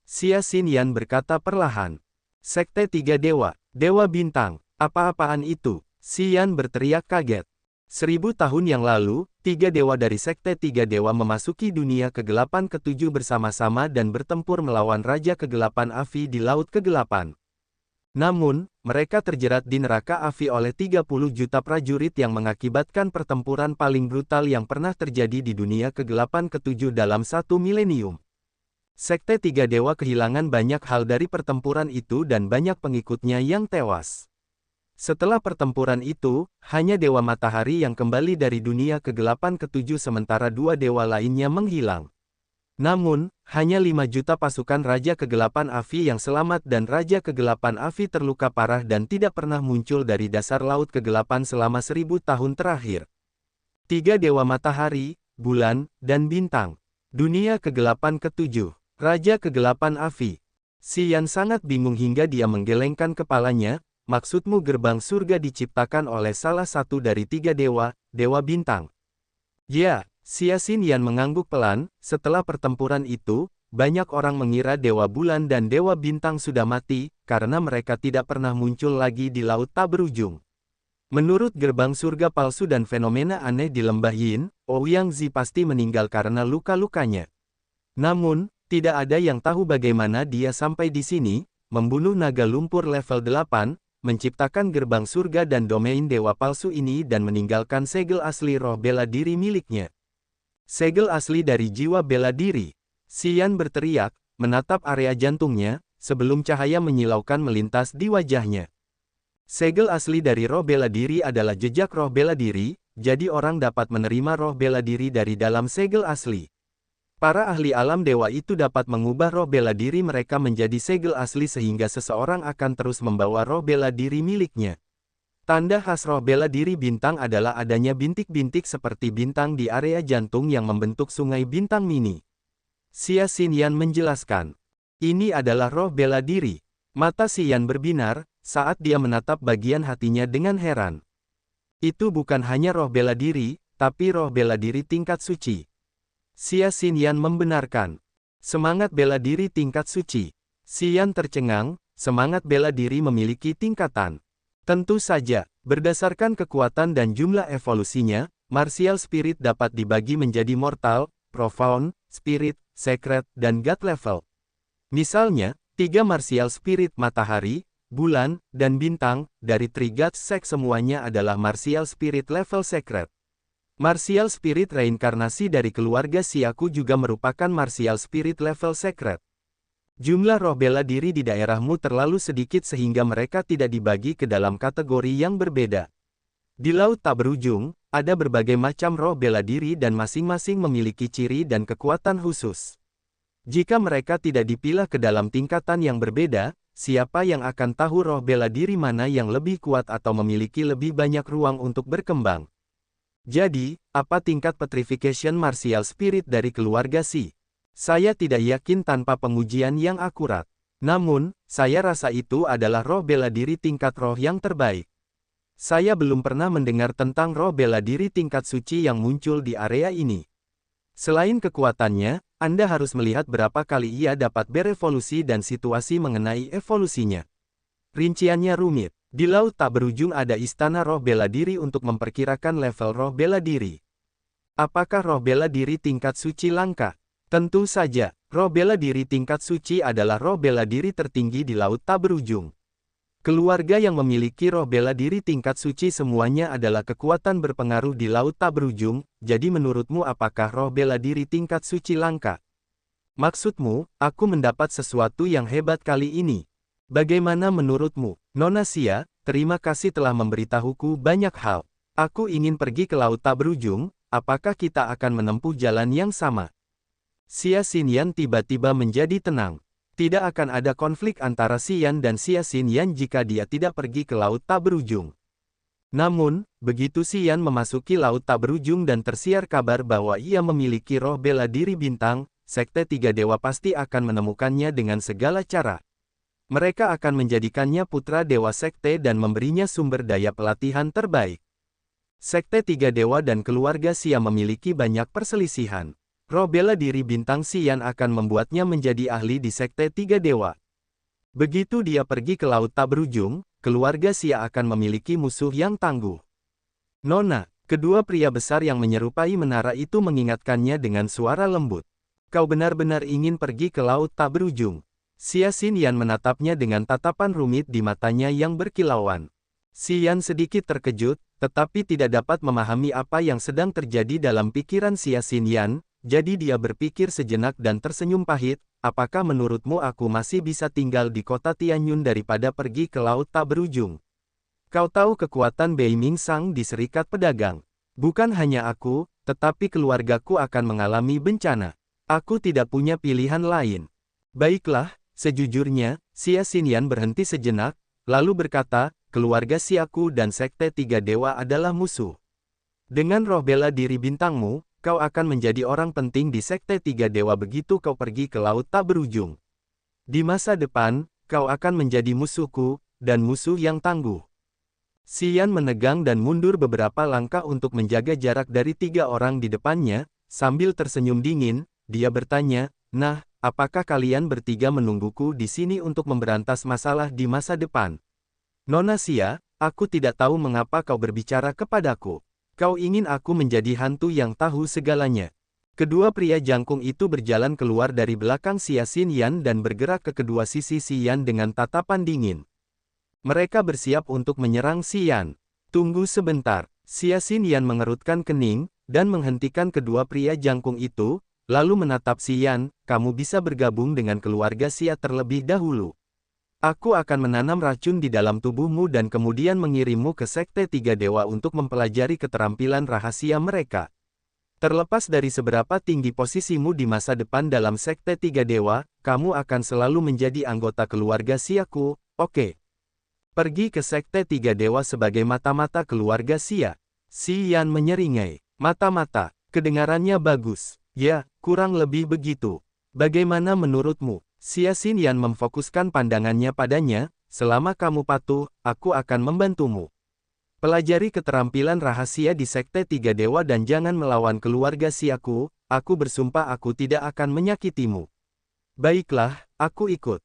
Xia Xinyan berkata perlahan. Sekte Tiga Dewa, Dewa Bintang, apa-apaan itu? Xian berteriak kaget. 1000 tahun yang lalu, tiga dewa dari Sekte Tiga Dewa memasuki dunia kegelapan ketujuh bersama-sama dan bertempur melawan Raja Kegelapan Afi di Laut Kegelapan. Namun, mereka terjerat di neraka Afi oleh 30 juta prajurit yang mengakibatkan pertempuran paling brutal yang pernah terjadi di dunia kegelapan ketujuh dalam 1 milenium. Sekte Tiga Dewa kehilangan banyak hal dari pertempuran itu dan banyak pengikutnya yang tewas. Setelah pertempuran itu, hanya Dewa Matahari yang kembali dari dunia kegelapan ketujuh sementara dua dewa lainnya menghilang. Namun, hanya 5 juta pasukan Raja Kegelapan Afi yang selamat dan Raja Kegelapan Afi terluka parah dan tidak pernah muncul dari dasar Laut Kegelapan selama 1000 tahun terakhir. Tiga Dewa Matahari, Bulan, dan Bintang. Dunia Kegelapan ketujuh. Raja Kegelapan Afi. Xian sangat bingung hingga dia menggelengkan kepalanya. Maksudmu gerbang surga diciptakan oleh salah satu dari tiga dewa, Dewa Bintang? Ya, Xia Xinyan mengangguk pelan. Setelah pertempuran itu, banyak orang mengira Dewa Bulan dan Dewa Bintang sudah mati, karena mereka tidak pernah muncul lagi di Laut Tak Berujung. Menurut gerbang surga palsu dan fenomena aneh di Lembah Yin, Ouyangzi pasti meninggal karena luka-lukanya. Namun, tidak ada yang tahu bagaimana dia sampai di sini, membunuh naga lumpur level 8, menciptakan gerbang surga dan domain dewa palsu ini dan meninggalkan segel asli roh bela diri miliknya. Segel asli dari jiwa bela diri. Xian berteriak, menatap area jantungnya, sebelum cahaya menyilaukan melintas di wajahnya. Segel asli dari roh bela diri adalah jejak roh bela diri, jadi orang dapat menerima roh bela diri dari dalam segel asli. Para ahli alam dewa itu dapat mengubah roh bela diri mereka menjadi segel asli sehingga seseorang akan terus membawa roh bela diri miliknya. Tanda khas roh bela diri bintang adalah adanya bintik-bintik seperti bintang di area jantung yang membentuk sungai bintang mini. Xia Xinyan menjelaskan. Ini adalah roh bela diri. Mata Xian berbinar, saat dia menatap bagian hatinya dengan heran. Itu bukan hanya roh bela diri, tapi roh bela diri tingkat suci. Xia Xinyan membenarkan. Semangat bela diri tingkat suci. Xian tercengang, semangat bela diri memiliki tingkatan. Tentu saja, berdasarkan kekuatan dan jumlah evolusinya, martial spirit dapat dibagi menjadi mortal, profound, spirit, secret, dan god level. Misalnya, 3 martial spirit matahari, bulan, dan bintang, dari 3 god sek semuanya adalah martial spirit level secret. Martial Spirit reinkarnasi dari keluarga Xiaku juga merupakan martial spirit level secret. Jumlah roh bela diri di daerahmu terlalu sedikit sehingga mereka tidak dibagi ke dalam kategori yang berbeda. Di Laut Tak Berujung, ada berbagai macam roh bela diri dan masing-masing memiliki ciri dan kekuatan khusus. Jika mereka tidak dipilah ke dalam tingkatan yang berbeda, siapa yang akan tahu roh bela diri mana yang lebih kuat atau memiliki lebih banyak ruang untuk berkembang? Jadi, apa tingkat petrification martial spirit dari keluarga Xi? Saya tidak yakin tanpa pengujian yang akurat. Namun, saya rasa itu adalah roh bela diri tingkat roh yang terbaik. Saya belum pernah mendengar tentang roh bela diri tingkat suci yang muncul di area ini. Selain kekuatannya, Anda harus melihat berapa kali ia dapat berevolusi dan situasi mengenai evolusinya. Rinciannya rumit. Di laut tak berujung ada istana roh bela diri untuk memperkirakan level roh bela diri. Apakah roh bela diri tingkat suci langka? Tentu saja, roh bela diri tingkat suci adalah roh bela diri tertinggi di laut tak berujung. Keluarga yang memiliki roh bela diri tingkat suci semuanya adalah kekuatan berpengaruh di laut tak berujung, jadi menurutmu apakah roh bela diri tingkat suci langka? Maksudmu, aku mendapat sesuatu yang hebat kali ini. Bagaimana menurutmu, Nona Xia? Terima kasih telah memberitahuku banyak hal. Aku ingin pergi ke laut tak berujung, apakah kita akan menempuh jalan yang sama? Xia Xinyan tiba-tiba menjadi tenang. Tidak akan ada konflik antara Xian dan Xia Xinyan jika dia tidak pergi ke laut tak berujung. Namun, begitu Xian memasuki laut tak berujung dan tersiar kabar bahwa ia memiliki roh bela diri bintang, Sekte Tiga Dewa pasti akan menemukannya dengan segala cara. Mereka akan menjadikannya putra dewa sekte dan memberinya sumber daya pelatihan terbaik. Sekte Tiga Dewa dan keluarga Xia memiliki banyak perselisihan. Roh bela diri bintang Xian akan membuatnya menjadi ahli di Sekte Tiga Dewa. Begitu dia pergi ke laut tak berujung, keluarga Xia akan memiliki musuh yang tangguh. Nona, kedua pria besar yang menyerupai menara itu mengingatkannya dengan suara lembut. Kau benar-benar ingin pergi ke laut tak berujung. Xia Xinyan menatapnya dengan tatapan rumit di matanya yang berkilauan. Xian sedikit terkejut, tetapi tidak dapat memahami apa yang sedang terjadi dalam pikiran Xia Xinyan, jadi dia berpikir sejenak dan tersenyum pahit, apakah menurutmu aku masih bisa tinggal di kota Tianyun daripada pergi ke laut tak berujung? Kau tahu kekuatan Bei Ming Sang di Serikat Pedagang. Bukan hanya aku, tetapi keluargaku akan mengalami bencana. Aku tidak punya pilihan lain. Baiklah. Sejujurnya, Xia Xinyan berhenti sejenak, lalu berkata, keluarga Xiaku dan Sekte Tiga Dewa adalah musuh. Dengan roh bela diri bintangmu, kau akan menjadi orang penting di Sekte Tiga Dewa begitu kau pergi ke laut tak berujung. Di masa depan, kau akan menjadi musuhku, dan musuh yang tangguh. Xian menegang dan mundur beberapa langkah untuk menjaga jarak dari tiga orang di depannya, sambil tersenyum dingin, dia bertanya, nah, apakah kalian bertiga menungguku di sini untuk memberantas masalah di masa depan? Nona Xia, aku tidak tahu mengapa kau berbicara kepadaku. Kau ingin aku menjadi hantu yang tahu segalanya. Kedua pria jangkung itu berjalan keluar dari belakang Xia Xinyan dan bergerak ke kedua sisi Xian dengan tatapan dingin. Mereka bersiap untuk menyerang Xian. Tunggu sebentar. Xia Xinyan mengerutkan kening, dan menghentikan kedua pria jangkung itu, lalu menatap Xian, kamu bisa bergabung dengan keluarga Xia terlebih dahulu. Aku akan menanam racun di dalam tubuhmu dan kemudian mengirimmu ke Sekte Tiga Dewa untuk mempelajari keterampilan rahasia mereka. Terlepas dari seberapa tinggi posisimu di masa depan dalam Sekte Tiga Dewa, kamu akan selalu menjadi anggota keluarga Xiaku, oke? Pergi ke Sekte Tiga Dewa sebagai mata-mata keluarga Xia. Xian menyeringai. Mata-mata, kedengarannya bagus. Ya, kurang lebih begitu. Bagaimana menurutmu? Xia Xinyan memfokuskan pandangannya padanya, selama kamu patuh, aku akan membantumu. Pelajari keterampilan rahasia di Sekte Tiga Dewa dan jangan melawan keluarga Xiaku, aku bersumpah aku tidak akan menyakitimu. Baiklah, aku ikut.